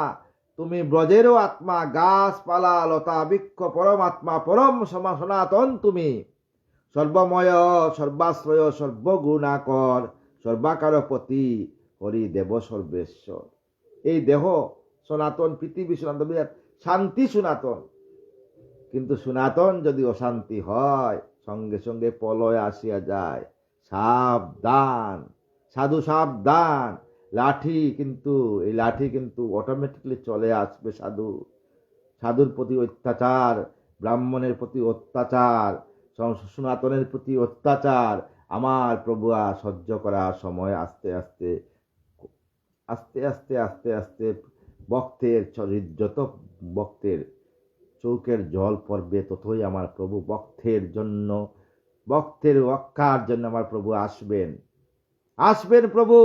তুমি ব্রজেরও আত্মা, গাছপালা লতা বৃক্ষ পরমাত্মা, পরম সনাতন তুমি, সর্বময় সর্বাশ্রয় সর্বগুণাকর, সর্বাকার পতি হরি দেব সর্বেশ্বর। এই দেহ সনাতন, পৃথিবী সনাতন, শান্তি সনাতন, কিন্তু সনাতন যদি অশান্তি হয় সঙ্গে সঙ্গে প্রলয় আসিয়া যায়। সাবধান সাধু, সাবধান। এই লাঠি কিন্তু অটোমেটিকলি চলে আসবে। সাধুর প্রতি অত্যাচার, ব্রাহ্মণের প্রতি অত্যাচার, সনাতনের প্রতি অত্যাচার আমার প্রভু সহ্য করার সময় আস্তে আস্তে আস্তে আস্তে আস্তে আস্তে ভক্তের যত ভক্তের চৌকের জল পড়বে ততই আমার প্রভু ভক্তের রক্ষার জন্য আমার প্রভু আসবেন প্রভু,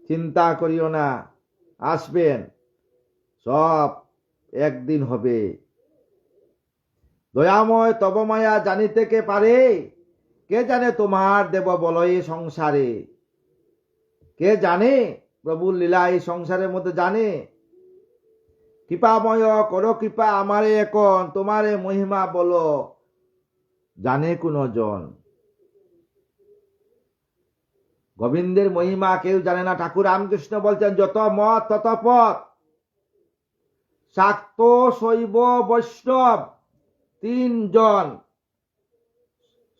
চিন্তা করিও না, আসবেন, সব একদিন হবে। দয়াময় তব মায়া জানিতে কে পারে, কে জানে তোমার দেব বলয়ে সংসারে। কে জানে প্রভুর লীলা এই সংসারের মধ্যে জানে? কৃপাময় করো কৃপা আমারে এখন, তোমারে মহিমা বলো জানে কোন জন। গোবিন্দের মহিমা কেউ জানে না। ঠাকুর রামকৃষ্ণ বলছেন যত মত তত পথ, শাক্ত শৈব বৈষ্ণব তিনজন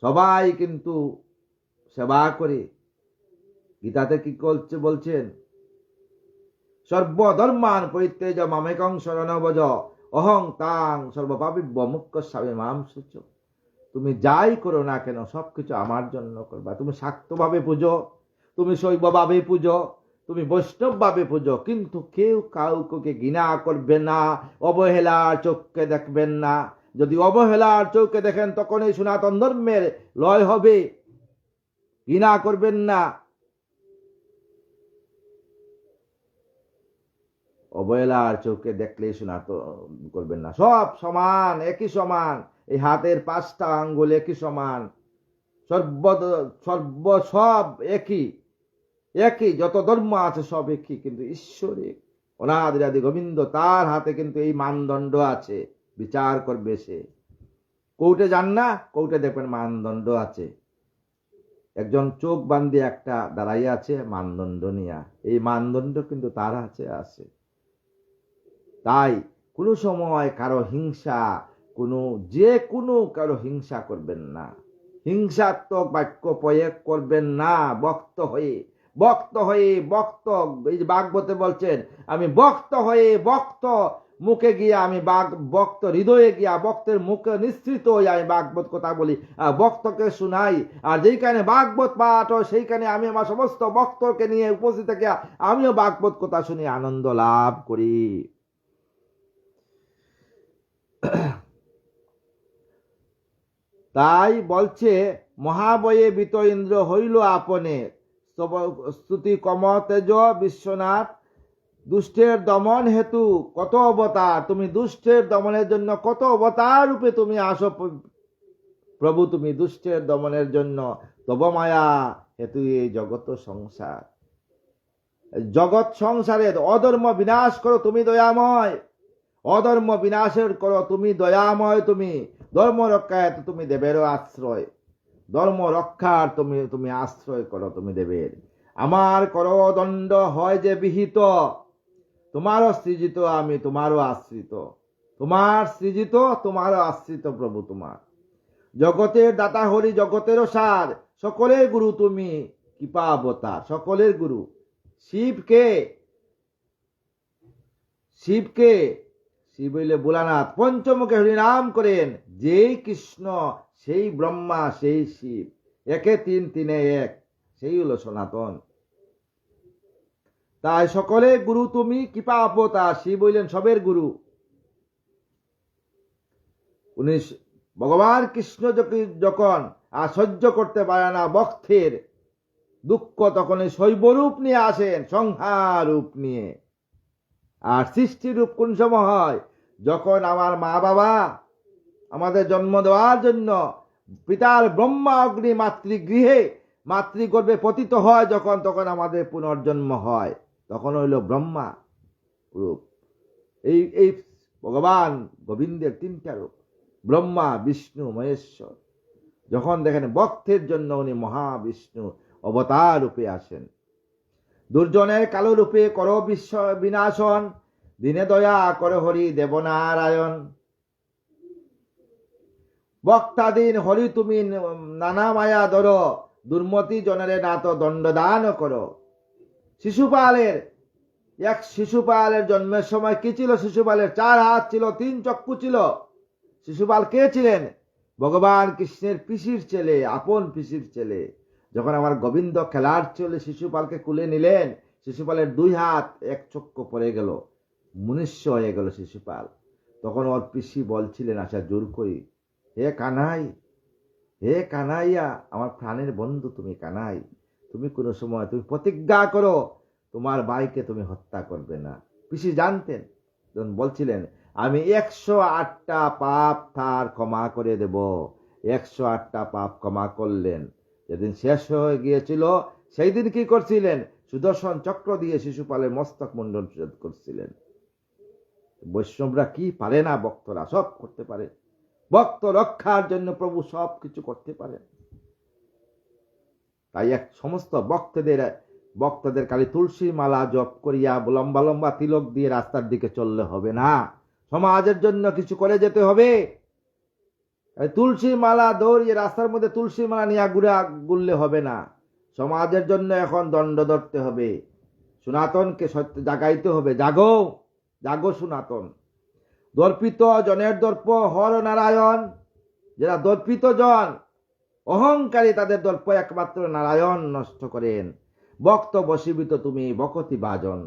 সবাই কিন্তু সেবা করে। গীতাতে কি করছে বলছেন, সর্বধর্মান পরিত্যাজ্য মামেকং শরণং ব্রজ অহং তাং সর্বপাপিভ্য মোক্ষয়িষ্যামি মাং শুচি। তুমি যাই করো না কেন সবকিছু আমার জন্য করবা। তুমি শাক্তভাবে পুজো, তুমি শৈবভাবে পুজো, তুমি বৈষ্ণব ভাবে পুজো, কিন্তু কেউ কাউকে ঘৃণা করবে না, অবহেলার চোখকে দেখবেন না। যদি অবহেলার চোখে দেখেন তখন এই সনাতন ধর্মের লয় হবে। ঘৃণা করবেন না, অবহেলার চোখে দেখলে সনাতন করবেন না। সব সমান, একই সমান। এই হাতের 5টা আঙ্গুল একই সমান, সব একই, যত ধর্ম আছে সব একই, কিন্তু ঈশ্বরে অনাদিরাদি গোবিন্দ, তার হাতে কিন্তু এই মানদণ্ড আছে, বিচার করবে সে। কোর্টে যান না, কোর্টে দেখবেন মানদণ্ড আছে। একজন চোখ বান্ধে একটা দাঁড়াইয়া আছে মানদণ্ড নিয়া, এই মানদণ্ড কিন্তু তার হাতে আছে। তাই কোনো সময় কারো হিংসা, কারো হিংসা করবেন না, হিংসাত্মক বাক্য প্রয়োগ করবেন না। ভক্ত হয়ে এই যে ভাগবতে বলছেন, আমি ভক্ত মুখে গিয়া আমি ভক্ত হৃদয়ে গিয়া ভক্তের মুখে নিঃসৃত হয়ে আমি ভাগবত কথা বলি, ভক্তকে শুনাই। আর যেইখানে ভাগবত পাঠ হয় সেইখানে আমি আমার সমস্ত ভক্তকে নিয়ে উপস্থিত থেকে আমিও ভাগবত কথা শুনে আনন্দ লাভ করি। তাই বলছে, মহাবয়ে বিত ইন্দ্র হইল আপনে, স্তুতি কম তেজ বিশ্বনাথ, দুষ্টের দমন হেতু কত অবতার। তুমি দুষ্টের দমনের জন্য কত অবতার রূপে তুমি আসো প্রভু, তুমি দুষ্টের দমনের জন্য তব মায়া হেতু এই জগৎ সংসারের অধর্ম বিনাশ করো তুমি দয়াময়, অধর্ম বিনাশের করো তুমি দয়াময়। তুমি ধর্ম রক্ষায় তুমি দেবেরও আশ্রয়, ধর্ম রক্ষার তুমি আশ্রয় করো তুমি দেবের। আমার করো দণ্ড হয় যে বিহিত, তোমারও সৃজিত আমি তোমারও আশ্রিত, তোমার সৃজিত তোমারও আশ্রিত প্রভু তোমার। জগতের দাতা হরি জগতেরও সার, সকলের গুরু তুমি কৃপা অবতার, সকলের গুরু। শিব হইলে ভোলানাথ, পঞ্চমুখে হরিনাম করেন যেই কৃষ্ণ সেই ব্রহ্মা সেই শিব, একে তিনে এক, সেই হলো সনাতন। তাই সকলের গুরু তুমি কৃপা অবতার। শিব হইলেন সবের গুরু। উনি ভগবান কৃষ্ণ যখন আর সহ্য করতে পারে না ভক্তের দুঃখ, তখন শৈবরূপ নিয়ে আসেন, সংহার রূপ নিয়ে। আর সৃষ্টি রূপ কোন সময় হয়? যখন আমার মা বাবা আমাদের জন্ম দেওয়ার জন্য পিতার ব্রহ্মা অগ্নি মাতৃগৃহে মাতৃগর্ভে পতিত হয়, তখন আমাদের পুনর্জন্ম হয়, তখন হইল ব্রহ্মা রূপ। এই ভগবান গোবিন্দের 3টা রূপ, ব্রহ্মা বিষ্ণু মহেশ্বর। যখন দেখেন ভক্তের জন্য উনি মহাবিষ্ণু অবতার রূপে আসেন। দুর্জনের কালো রূপে করো বিশ্ব বিনাশন, দিনে দয়া কর হরি দেবনারায়ণ। বক্তাদিন হরি তুমি নানা মায়া ধর, দুর্মতি জনরে নাত দণ্ডদান করো। শিশুপালের জন্মের সময় কি ছিল? শিশুপালের 4 হাত ছিল, 3 চক্ষু ছিল। শিশুপাল কে ছিলেন? ভগবান কৃষ্ণের পিসির ছেলে, আপন পিসির ছেলে। যখন আমার গোবিন্দ খেলার চলে শিশুপালকে কুলে নিলেন, শিশুপালের 2 হাত 1 চক্ষু পড়ে গেল, মনুষ্য হয়ে গেল শিশুপাল। তখন ওর পিসি বলছিলেন, আচ্ছা জোর করি, হে কানাই, হে কানাইয়া, আমার প্রাণের বন্ধু তুমি কানাই, তুমি কোনো সময় তুমি প্রতিজ্ঞা করো তোমার ভাইকে তুমি হত্যা করবে না। পিসি জানতেন, তখন বলছিলেন, আমি 108টা পাপ তার ক্ষমা করে দেব। 108টা পাপ ক্ষমা করলেন। যেদিন শেষ হয়ে গিয়েছিল, সেই দিন কি করছিলেন? সুদর্শন চক্র দিয়ে শিশুপালের মস্তক মুন্ডন করছিলেন। বৈষ্ণবরা কি পারে না? ভক্তরা সব করতে পারে। ভক্ত রক্ষার জন্য প্রভু সব কিছু করতে পারেন। তাই সমস্ত ভক্তদের খালি তুলসী মালা জপ করিয়া লম্বা লম্বা তিলক দিয়ে রাস্তার দিকে চললে হবে না, সমাজের জন্য কিছু করে যেতে হবে। তুলসী মালা দৌড়িয়ে রাস্তার মধ্যে তুলসী মালা নিয়ে ঘুরলে হবে না, সমাজের জন্য এখন দণ্ড ধরতে হবে। সনাতনকে সত্য জাগাইতে হবে। জাগো, জাগো সনাতন। দর্পিত জনের দর্প হর নারায়ণ। যারা দর্পিত জন, অহংকারী, তাদের দর্প একমাত্র নারায়ণ নষ্ট করেন। ভক্ত বশীভূত তুমি বকতি বাজন।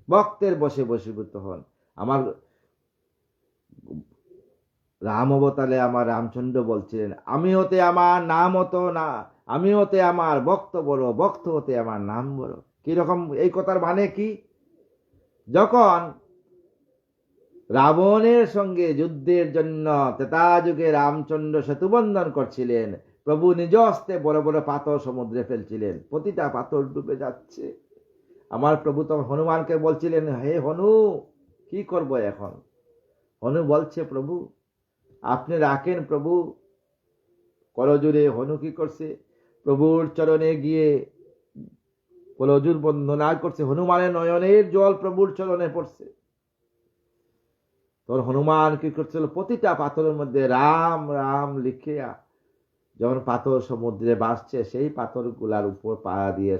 ভক্তের বশে বশীভূত হন। আমার রাম অবতারে আমার রামচন্দ্র বলছিলেন, আমি হতে আমার নাম হতো না, আমি হতে আমার ভক্ত বড়, ভক্ত হতে আমার নাম বড়। কিরকম এই কথার মানে কি? যখন রাবণের সঙ্গে যুদ্ধের জন্য ত্রেতা যুগে রামচন্দ্র সেতুবন্ধন করছিলেন, প্রভু নিজ হস্তে বড় বড় পাথর সমুদ্রে ফেলছিলেন, প্রতিটা পাথর ডুবে যাচ্ছে। আমার প্রভু তখন হনুমানকে বলছিলেন, হে হনু, কি করব এখন? হনু বলছে, প্রভু আপনি রাখেন প্রভু। করজুড়ে হনু কি করছে? প্রভুর চরণে গিয়ে করজুর বন্দনা করছে। হনুমানের নয়নের জল প্রভুর চরণে পড়ছে। তোর হনুমান কি করছিল? প্রতিটা পাথরের মধ্যে রাম রাম লিখিয়া যখন পাথর সমুদ্রে ভাসছে, সেই পাথর গুলার উপর পা দিয়ে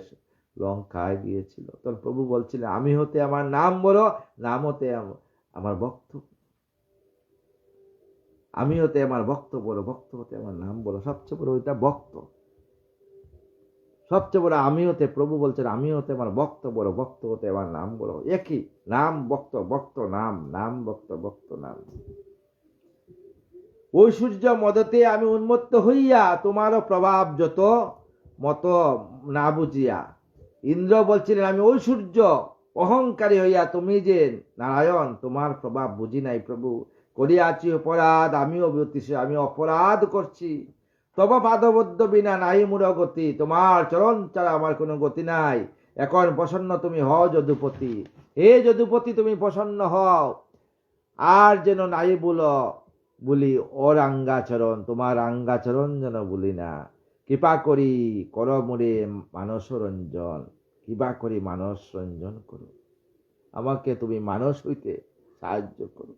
লঙ্কায় দিয়েছিল। তোর প্রভু বলছিলেন, আমি হতে আমার নাম বড়, নাম হতে আমার ভক্ত। আমি হতে আমার ভক্ত বড়, ভক্ত হতে আমার নাম বড়। সবচেয়ে বড় ওইটা ভক্ত, সবচেয়ে বড় আমি হতে। প্রভু বলছেন, আমি হতে আমার ভক্ত বড়, ভক্ত হতে আমার নাম বড়। একই নাম, ভক্ত, ভক্ত নাম, নাম ভক্ত, ভক্ত নাম। ঐশ্বর্য মদতে আমি উন্মত্ত হইয়া তোমারও প্রভাব যত মত না বুঝিয়া। ইন্দ্র বলছিলেন, আমি ঐশ্বর্য অহংকারী হইয়া তুমি যে নারায়ণ, তোমার প্রভাব বুঝি নাই প্রভু। করিয়াছি অপরাধ, আমি অপরাধ করছি। তব পাদবদ্ধ বিনা নাই মূর গতি, তোমার চরণ ছাড়া আমার কোনো গতি নাই। এখন প্রসন্ন তুমি হও যদুপতি। হে যদুপতি, তুমি প্রসন্ন হও, আর যেন নাই বলি ওর আঙ্গাচরণ, তোমার আঙ্গাচরণ যেন বলি না। কৃপা করি কর মোরে মানস রঞ্জন, কৃপা করি মানস রঞ্জন করো, আমাকে তুমি মানস হইতে সাহায্য করো।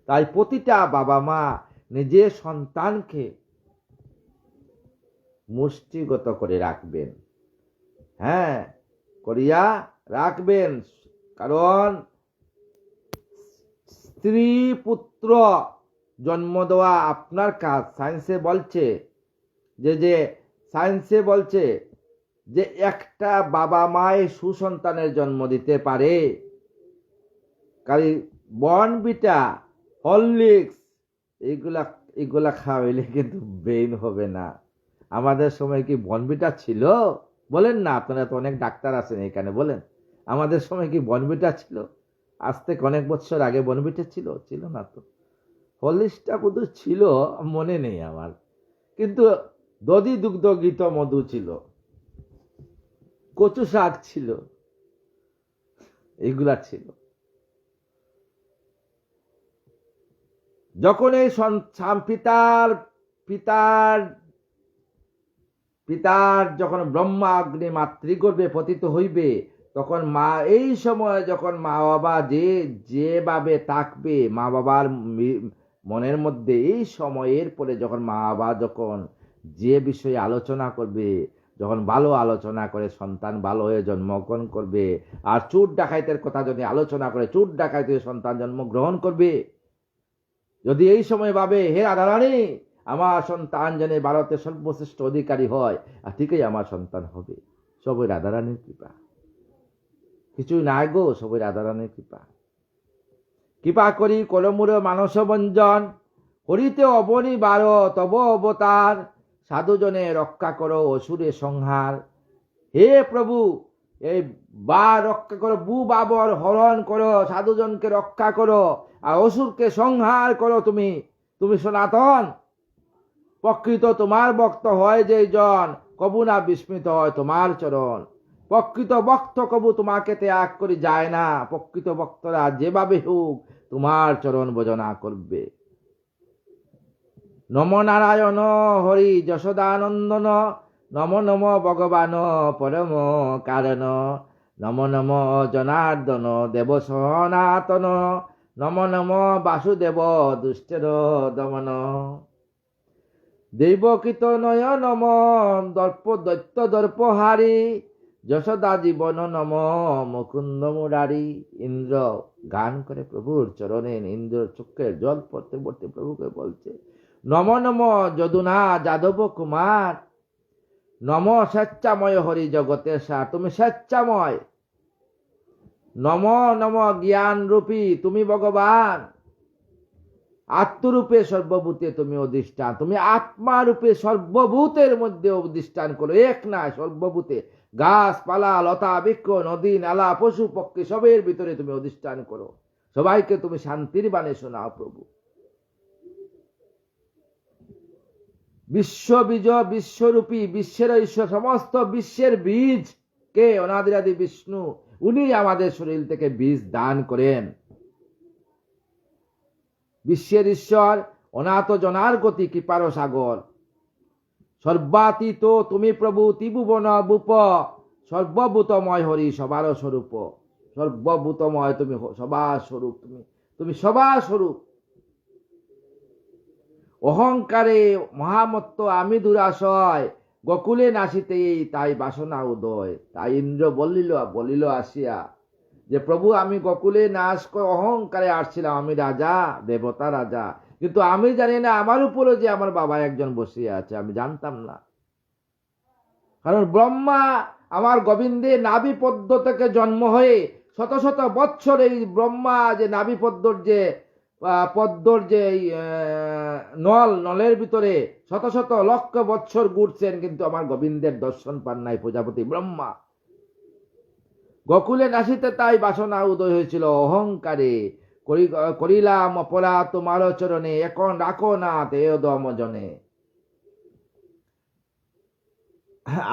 তাই প্রতিটা বাবা মা নিজের সন্তানকে মুষ্টিগত করে রাখবেন। হ্যাঁ, করিয়া রাখবেন। কারণ স্ত্রী পুত্র জন্ম দেওয়া আপনার কাজ। সায়েন্সে বলছে যে একটা বাবা মায়ের সুসন্তানের জন্ম দিতে পারে। কারণ বর্নভিটা, হরলিক্স এগুলা খাওয়াইলে কিন্তু ব্রেইন হবে না। আমাদের সময় কি বর্নভিটা ছিল? বলেন না, আপনারা তো অনেক ডাক্তার আছেন এখানে, বলেন আমাদের সময় কি বর্নভিটা ছিল? আজ থেকে অনেক বছর আগে বর্নভিটা ছিল? ছিল না তো। হরলিক্সটা বোধ ছিল, মনে নেই আমার। কিন্তু দধি দুগ্ধ ঘৃত মধু ছিল, কচু শাক ছিল, এগুলা ছিল। যখন এই পিতার যখন ব্রহ্মা অগ্নি মাতৃগর্ভে পতিত হইবে, তখন এই সময় যখন মা বাবা যেভাবে থাকবে, মা বাবার মনের মধ্যে এই সময়ের পরে যখন মা বাবা যখন যে বিষয়ে আলোচনা করবে, যখন ভালো আলোচনা করে সন্তান ভালো হয়ে জন্মগ্রহণ করবে, আর চোর ডাকাইতের কথা যদি আলোচনা করে চোর ডাকাইতের সন্তান জন্মগ্রহণ করবে, যদি এই সময় ভাবে হে রাধারানী আমার সন্তান যেন ভারতের সর্বশ্রেষ্ঠ অধিকারী হয়, আর ঠিকই আমার সন্তান হবে, সবই রাধারানীর কৃপা, কিছুই নাই গো, সবই রাধারানীর কৃপা। কৃপা করি কলমুর মানস ভঞ্জন, হরিতে অবনি বার তব অবতার, সাধুজনে রক্ষা করো অসুরে সংহার। হে প্রভু, এই বা রক্ষা করো, বাবর হরণ করো, সাধুজনকে রক্ষা করো, আর অসুরকে সংহার করো। তুমি সনাতন, প্রকৃত তোমার ভক্ত হয় যে জন, কবু না বিস্মিত হয় তোমার চরণ। প্রকৃত ভক্ত কবু তোমাকে ত্যাগ করে যায় না, প্রকৃত ভক্তরা যেভাবে হোক তোমার চরণ ভজনা করবে। নম নারায়ণ হরি যশোদানন্দন, নম নম ভগবান পরম কারণ, নম নম জনার্দন দেব সনাতন, নম নম বাসুদেব দুষ্টের দমন। দৈবকৃত নয় নম দর্প দৈত্য দর্পহারি, যশোদা জীবন নম মুকুন্দ মুরারি। ইন্দ্র গান করে প্রভুর চরণে, ইন্দ্র চোখের জল পড়তে পড়তে প্রভুকে বলছে নম নম যদুনা যাদব কুমার, নম স্বেচ্ছাময় হরি জগতের সার, তুমি স্বেচ্ছাময়। নম নম জ্ঞান রূপী তুমি ভগবান, আত্মরূপে সর্বভূতে তুমি অধিষ্ঠান, তুমি আত্মা রূপে সর্বভূতের মধ্যে অধিষ্ঠান করো, এক না সর্বভূতে, গাছপালা লতা বৃক্ষ নদী নালা পশু পক্ষী সবের ভিতরে তুমি অধিষ্ঠান করো, সবাইকে তুমি শান্তির বাণী শোনাও প্রভু। বিশ্ব বীজ বিশ্বরূপী, বিশ্বের ঈশ্বর, সমস্ত বিশ্বের বীজ কে অনাদিরাদি বিষ্ণু, উনি আমাদের শরীর থেকে বীজ দান করেন। বিশ্বের ঈশ্বর অনাথ জনার গতি কৃপার সাগর, সর্বাতীত তুমি প্রভু ত্রিভুবন ভূপ, সর্বভূতময় হরি সবার স্বরূপ, সর্বভূতময় তুমি সবার স্বরূপ, তুমি সবার স্বরূপ। অহংকারে মহামত্ত আমি দুরাশয়, গোকুলে নাসিতেই তাই বাসনা উদয়। তাই ইন্দ্র বলিল আসিয়া যে প্রভু আমি গোকুলে নাশ করে অহংকারে আসছিলাম, আমি রাজা, দেবতা রাজা, কিন্তু আমি জানি না আমার উপরে যে আমার বাবা একজন বসিয়ে আছে, আমি জানতাম না। কারণ ব্রহ্মা আমার গোবিন্দের নাভি পদ্ম থেকে জন্ম হয়ে শত শত বৎসর এই ব্রহ্মা যে নাভি পদ্মর যে নলের ভিতরে শত শত লক্ষ বৎসর ঘুরছেন, কিন্তু আমার গোবিন্দের দর্শন পান নাই প্রজাপতি ব্রহ্মা। গোকুলে নাসিতে তাই বাসনা উদয় হয়েছিল, অহংকারে করিলাম অপরাধ তোমার চরণে, এখন রাখো না তেয় দমজনে।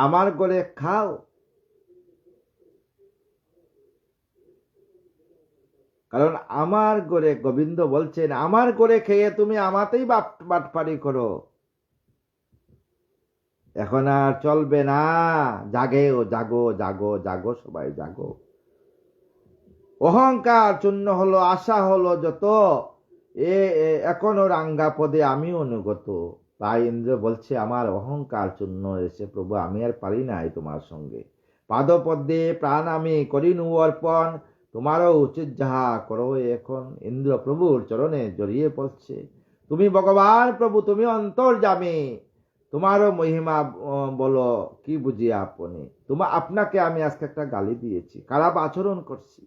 আমার করে খাও, কারণ আমার করে গোবিন্দ বলছেন আমার করে খেয়ে তুমি আমাতেই বাটপারি করো, এখন আর চলবে না, জাগেও জাগো জাগো জাগো সবাই জাগো। অহংকার চূর্ণ হলো, আশা হলো যত, এখনো রাঙ্গা পদে আমি অনুগত। তাই ইন্দ্র বলছে আমার অহংকার চূর্ণ হয়েছে প্রভু, আমি আর পারি নাই তোমার সঙ্গে। পাদপদ্মে প্রাণ আমি করিনু অর্পণ, তোমারও উচিত যাহা করো এখন। ইন্দ্র প্রভুর চরণে জড়িয়ে পড়ছে, তুমি ভগবান প্রভু, তুমি অন্তর্যামী, তোমারও মহিমা বলো কি বুঝি আপনি। আপনাকে আমি আজকে একটা গালি দিয়েছি, খারাপ আচরণ করছি,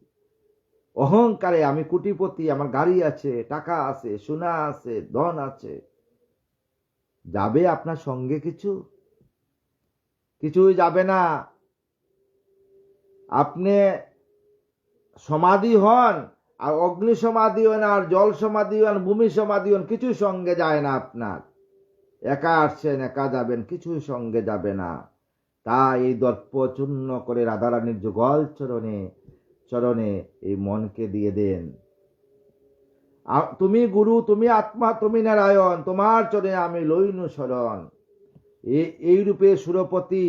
অহংকারে আমি কোটিপতি, আমার গাড়ি আছে, টাকা আছে, সোনা আছে, ধন আছে, যাবে আপনার সঙ্গে কিছুই যাবে না। আপনি সমাধি হন, আর অগ্নি সমাধি হন, আর জল সমাধি হন, ভূমি সমাধি হন, কিছুই সঙ্গে যায় না আপনার। একা আসছেন একা যাবেন, কিছুই সঙ্গে যাবে না। তাই এই দর্প চূর্ণ করে রাধারানীর যুগল চরণে এই মনকে দিয়ে দেন। তুমি গুরু, তুমি আত্মা, তুমি নারায়ণ, তোমার চরণে আমি লইনু শরণ। এই রূপে সুরপতি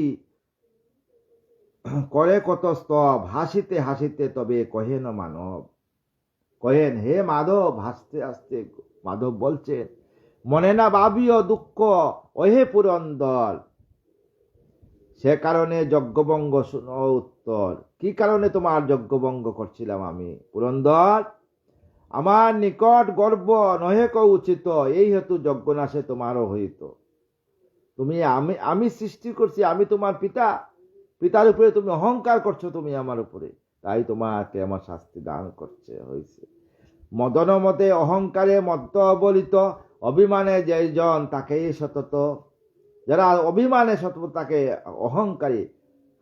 করে কত স্তব, হাসিতে হাসিতে তবে কহেন মানব। কহেন, হে মাধব, হাসতে হাসতে মাধব বলছেন, মনে না ভাবিও দুঃখ ওহে পুরন্দর, সে কারণে যজ্ঞভঙ্গ শুনো উত্তর। কি কারণে তোমার যজ্ঞভঙ্গ করছিলাম আমি পুরন্দর? আমার নিকট গর্ব নহে ক উচিত, এই হেতু যজ্ঞনাশে তোমারও হইত। তুমি আমি সৃষ্টি করছি, আমি তোমার পিতা, পিতার উপরে তুমি অহংকার করছো, তুমি আমার উপরে, তাই তোমাকে আমার শাস্তি দান করছে হয়েছে। মদন মতে অহংকারে মত্ত অবলিত, অভিমানে যেজন তাকেই সতত, যারা অভিমানে সতত তাকে অহংকারী,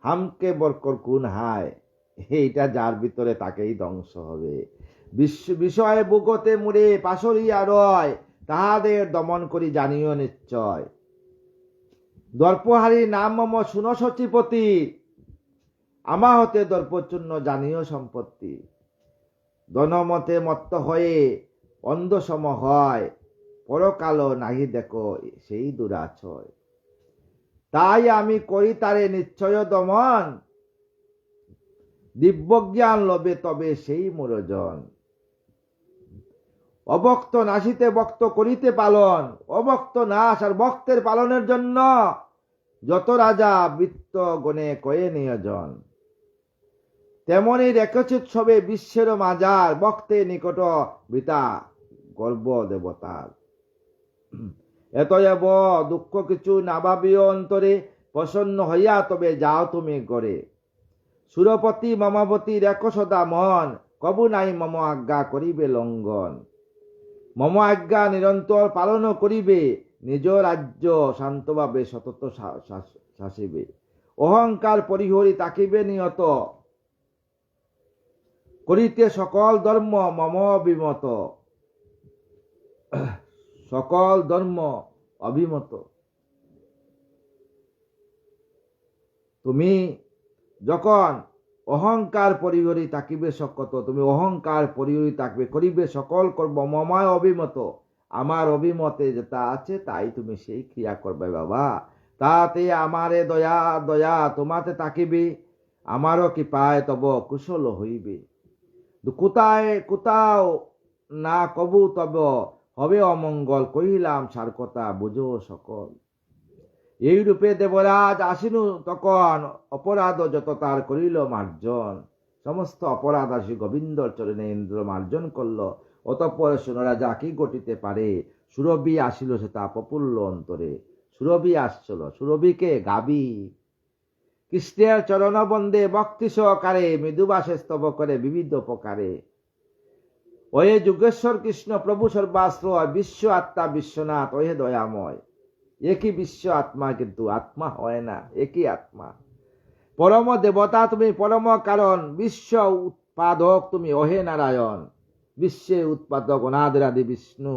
হামকে বরকর কুন হায়, এইটা যার ভিতরে তাকেই ধ্বংস হবে। বিষয়ে বুকতে মুড়ে পাশরিয়া রয়, তাহাদের দমন করি জানিও নিশ্চয়। দর্পহারী নাম মম শুনো সচিপতি, আমা হতে দর্পচূর্ণ জানিও সম্পত্তি। ধনমতে মত্ত হয়ে অন্ধসম হয়, পরকাল নাহি দেখো সেই দুরাছয়। তাই আমি করি তারে নিশ্চয় দমন, দিব্যজ্ঞান লবে তবে সেই মোরজন। অবক্ত নাশিতে বক্ত করিতে পালন, অবক্ত নাশ আর বক্তের পালনের জন্য যত রাজা বৃত্ত গণে কয়ে নিয়োজন। তেমনি রেখোৎসবে বিশ্বের মাজার, বক্তে নিকট বৃতা গর্ব দেবতার। এতএব দুঃখ কিছু না ভাবিও অন্তরে, প্রসন্ন হইয়া তবে যাও তুমি গড়ে। সুরপতি মমাবতী রেখো সদা মন, কবু নাই মম আজ্ঞা করিবে লঙ্ঘন। মম আজ্ঞা নিরন্তর পালন করিবে, নিজ রাজ্য শান্তভাবে সতত শাসিবে। অহংকার পরিহরি তাকিবে নিয়ত, করিতে সকল ধর্ম মম অভিমত। সকল ধর্ম অভিমত। তুমি যখন অহংকার পরিহরি তাকিবে সকত, তুমি অহংকার পরিহরি তাকবে, করিবে সকল কর্ম মমায় অভিমত, আমার অভিমতে যেটা আছে তাই তুমি সেই ক্রিয়া করবে বাবা। তাতে আমারে দয়া দয়া তোমাতে তাকিবে, আমারও কৃপায় তব কুশল হইবে। কোথাও না কবু তব হবে অমঙ্গল, কহিলাম সার কথা বুঝো সকল। এই রূপে দেবরাজ আসিনু তখন, অপরাধ যত তার করিল মার্জন। সমস্ত অপরাধ আসি গোবিন্দর চরণে ইন্দ্র মার্জন করল। অতঃপর সোনরাজা কি ঘটিতে পারে, সুরভি আসিল সেটা প্রফুল্ল অন্তরে। সুরভি আসছিল, সুরভিকে গাবি কৃষ্ণের চরণ বন্দে ভক্তি সহকারে, মৃদুবাসে স্তব করে বিবিধ প্রকারে। ওহে যুগেশ্বর কৃষ্ণ প্রভু সর্বাশ্রয়, বিশ্ব আত্মা বিশ্বনাথ ওহে দয়াময়। একই বিশ্ব আত্মা, কিন্তু আত্মা হয় না, একই আত্মা। পরম দেবতা তুমি, পরম কারণ, বিশ্ব উৎপাদক তুমি ওহে নারায়ণ। বিশ্বে উৎপাদক অনাদিরাদি বিষ্ণু,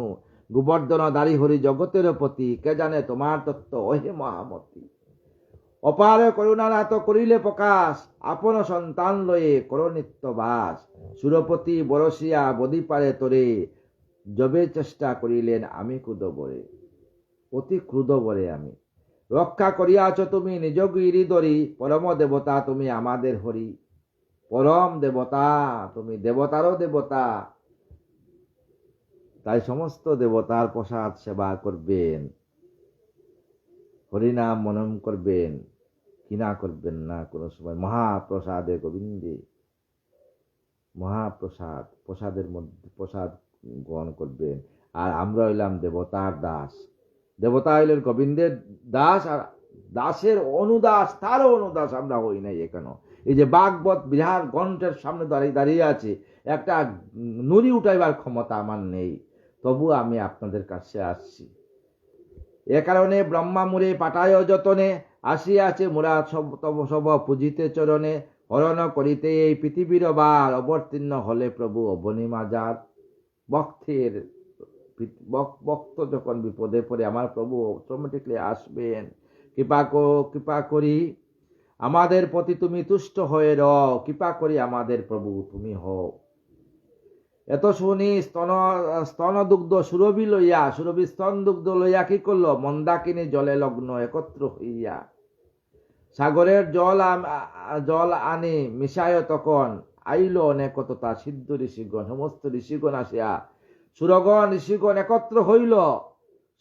গোবর্ধন দারি হরি জগতের পতি, কে জানে তোমার তত্ত্ব ওহে মহামতি। অপার করুণানাথ করিলে প্রকাশ, আপন সন্তান লয়ে কর নিত্য বাস। সুরপতি বরসিয়া বদি পারে তোরে, যবে চেষ্টা করিলেন আমি ক্রুধ বরে। অতি ক্রুধ বরে আমি, রক্ষা করিয়াছ তুমি নিজ গিরি ধরি, পরম দেবতা তুমি আমাদের হরি। পরম দেবতা তুমি, দেবতারও দেবতা, তাই সমস্ত দেবতার প্রসাদ সেবা করবেন, হরিনাম মনন করবেন, কিনা করবেন না কোনো সময়। মহাপ্রসাদে গোবিন্দে, মহাপ্রসাদ, প্রসাদের মধ্যে প্রসাদ গ্রহণ করবেন। আর আমরা হইলাম দেবতার দাস, দেবতা হইলেন গোবিন্দের দাস, আর দাসের অনুদাস, তারও অনুদাস আমরা হই নাই এখানে। এই যে বাগবত বিহার গ্রন্থের সামনে দাঁড়িয়ে আছে, একটা নুড়ি উঠাইবার ক্ষমতা আমার নেই, তবু আমি আপনাদের কাছে আসছি। এ কারণে ব্রহ্মা মুরে পাঠায় যতনে, আসিয়াছে মুরা সব পূজিতে চরণে। হরণ করিতে এই পৃথিবীর বার, অবতীর্ণ হলে প্রভু অবনিমাজার। ভক্তের ভক্ত যখন বিপদে পড়ে আমার প্রভু অটোমেটিকলি আসবেন। কৃপা করি আমাদের প্রতি তুমি তুষ্ট হয়ে রও, কৃপা করি আমাদের প্রভু তুমি হও। এত শুনি স্তন দুগ্ধ সুরভি লইয়া, সুরভি স্তন দুগ্ধ লইয়া কি করলো, মন্দাকিনী জলে লগ্ন একত্র হইয়া। সাগরের জল আনি মিশায় তখন আইল অনেকতা সিদ্ধ ঋষিগণ, সমস্ত ঋষিগণ আসিয়া সুরগণ ঋষিগণ একত্র হইল,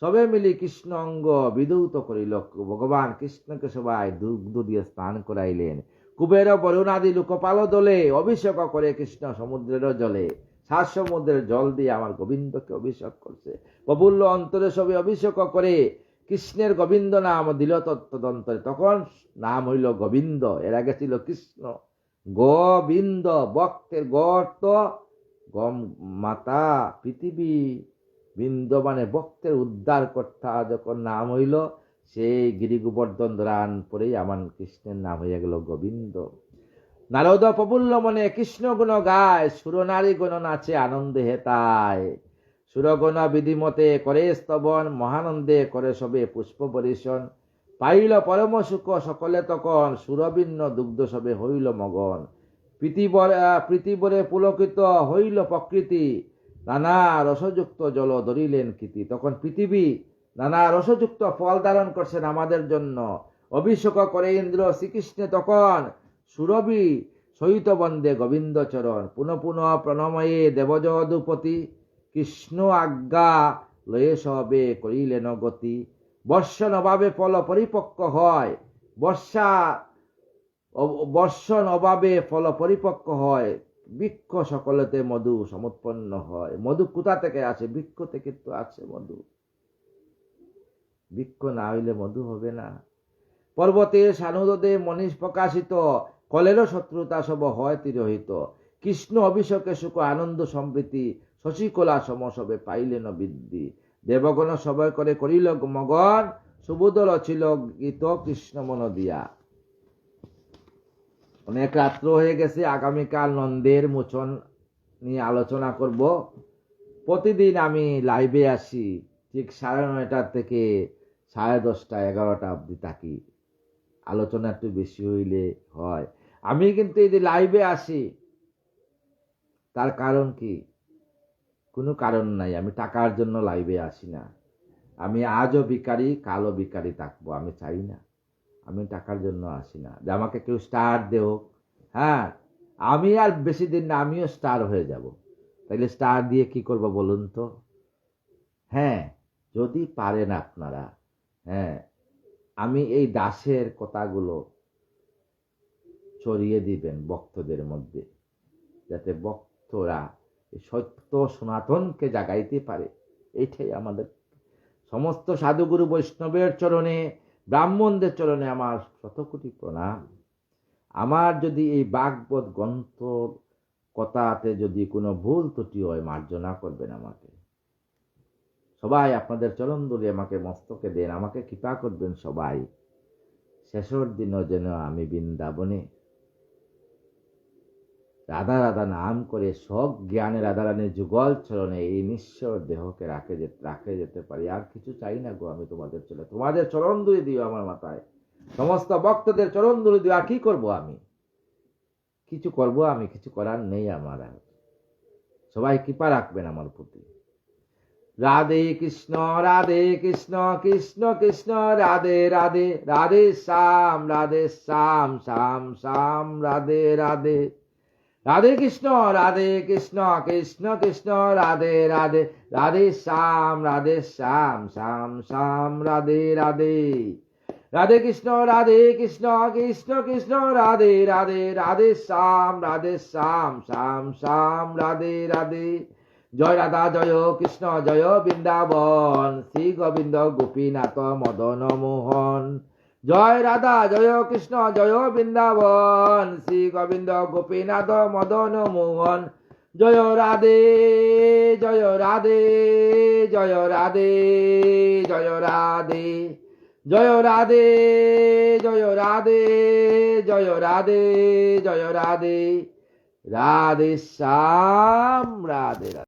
সবে মিলি কৃষ্ণ অঙ্গ বিধৌত করিল। ভগবান কৃষ্ণকে সবাই দুগ্ধ দিয়ে স্নান করাইলেন। কুবের বরুণাদি লোকপাল দলে অভিষেক করে কৃষ্ণ সমুদ্রের জলে, 7 সমুদ্রের জল দিয়ে আমার গোবিন্দকে অভিষেক করছে। প্রফুল্ল অন্তরে সবে অভিষেক করে কৃষ্ণের গোবিন্দ নাম দিল তত্ত্বদন্তরে, তখন নাম হইল গোবিন্দ। এর আগে ছিল কৃষ্ণ। গোবিন্দ ভক্তের গর্ত, গম মাতা পৃথিবী, বিন্দ মানে ভক্তের উদ্ধার কর্তা, যখন নাম হইল সেই গিরি গোবর্ধন ধরান পরেই আমার কৃষ্ণের নাম হইয়া গেল গোবিন্দ। নারদ প্রফুল্ল মনে কৃষ্ণ গুণ গায়, সুরনারী গণ নাচে আনন্দে হেতায়। সুরগণ বিধিমতে করে স্তবন, মহানন্দে করে সবে পুষ্প পরিশন। পাইল পরম সুখ সকলে তখন, সুরভিন্ন দুগ্ধ সবে হইল মগন। প্রীতিবরে পুলকিত হইল প্রকৃতি, নানা রসযুক্ত জল ধরিলেন কৃতি। তখন পৃথিবী নানা রসযুক্ত ফল ধারণ করছেন আমাদের জন্য। অভিষেক করে ইন্দ্র শ্রীকৃষ্ণে তখন, সুরভি সহিত বন্দে গোবিন্দ চরণ। পুনঃ পুনঃ প্রণময়ে দেবযদুপতি, কৃষ্ণ আজ্ঞা লয়ে সবে করিলেন গতি। বর্ষণ অভাবে ফল পরিপক্ক হয়, বর্ষণ অভাবে ফল পরিপক্ক হয়। বৃক্ষ সকলেতে মধু সমুৎপন্ন হয়। মধু কোথা থেকে আসে? বৃক্ষ থেকে তো আছে মধু। বৃক্ষ না হইলে মধু হবে না। পর্বতের সানুদে মনীষ প্রকাশিত, কলেরও শত্রুতা সব হয় তিরোহিত। কৃষ্ণ অভিষেকে সুখ আনন্দ সম্প্রীতি, শশীকলা সমসবে পাইলেন বৃদ্ধি। দেবগণ সবাই করে করিল মগন, সুবোধর ছিল গীত কৃষ্ণ মন দিয়া। অনেক রাত্র হয়ে গেছে, আগামীকাল নন্দের মোচন নিয়ে আলোচনা করব। প্রতিদিন আমি লাইভে আসি ঠিক 9:30 থেকে 10:30, 11টা অবধি থাকি। আলোচনা একটু বেশি হইলে হয়। আমি কিন্তু এই যে লাইভে আসি, তার কারণ কি? কোনো কারণ নাই। আমি টাকার জন্য লাইভে আসি না। আমি আজও ভিখারি, কালও ভিখারি থাকবো, আমি চাই না। আমি টাকার জন্য আসি না যে আমাকে কেউ স্টার দেও। হ্যাঁ, আমি আর বেশি দিন না, আমিও স্টার হয়ে যাব। তাইলে স্টার দিয়ে কি করব বলুন তো? হ্যাঁ, যদি পারেন আপনারা, হ্যাঁ, আমি এই দাসের কথাগুলো ছড়িয়ে দিবেন ভক্তদের মধ্যে, যাতে ভক্তরা সত্য সনাতনকে জাগাইতে পারে। এইটাই আমাদের। সমস্ত সাধুগুরু বৈষ্ণবের চরণে, ব্রাহ্মণদের চরণে আমার শতকোটি প্রণাম। আমার যদি এই ভাগবত গ্রন্থ কথাতে যদি কোনো ভুল ত্রুটি হয়, মার্জনা করবেন আমাকে। সবাই আপনাদের চরণ ধরে আমাকে মস্তকে দেন, আমাকে কৃপা করবেন সবাই। শেষের দিনও যেন আমি বৃন্দাবনে রাধা রাধা নাম করে সব জ্ঞানে রাধারানীর যুগল চরণে এই নিঃস্বর দেহকে রাখে যেতে পারি। আর কিছু চাই না গো আমি তোমাদের চলে। তোমাদের চরণ ধুয়ে দিও আমার মাথায়, সমস্ত ভক্তদের চরণ ধুয়ে দিও। আর কি করবো আমি? কিছু করবো আমি? কিছু করার নেই আমার। সবাই কৃপা রাখবেন আমার প্রতি। রাধে কৃষ্ণ কৃষ্ণ কৃষ্ণ রাধে রাধে, রাধে শ্যাম শ্যাম শ্যাম রাধে রাধে। রাধে কৃষ্ণ কৃষ্ণ কৃষ্ণ রাধে রাধে, রাধে শ্যাম শ্যাম শ্যাম রাধে রাধে। রাধে কৃষ্ণ কৃষ্ণ কৃষ্ণ রাধে রাধে, রাধে শ্যাম শ্যাম শ্যাম রাধে রাধে। জয় রাধা জয় কৃষ্ণ জয় বৃন্দাবন, শ্রী গোবিন্দ গোপীনাথ মদন মোহন। জয় রাধা জয় কৃষ্ণ জয় বৃন্দাবন, শ্রী গোবিন্দ গোপীনাথ মদন মোহন। জয় রাধে জয় রাধে জয় রাধে জয় রাধে, জয় রাধে জয় রাধে জয় রাধে জয় রাধে। রাধে শ্যাম রাধে রাধে।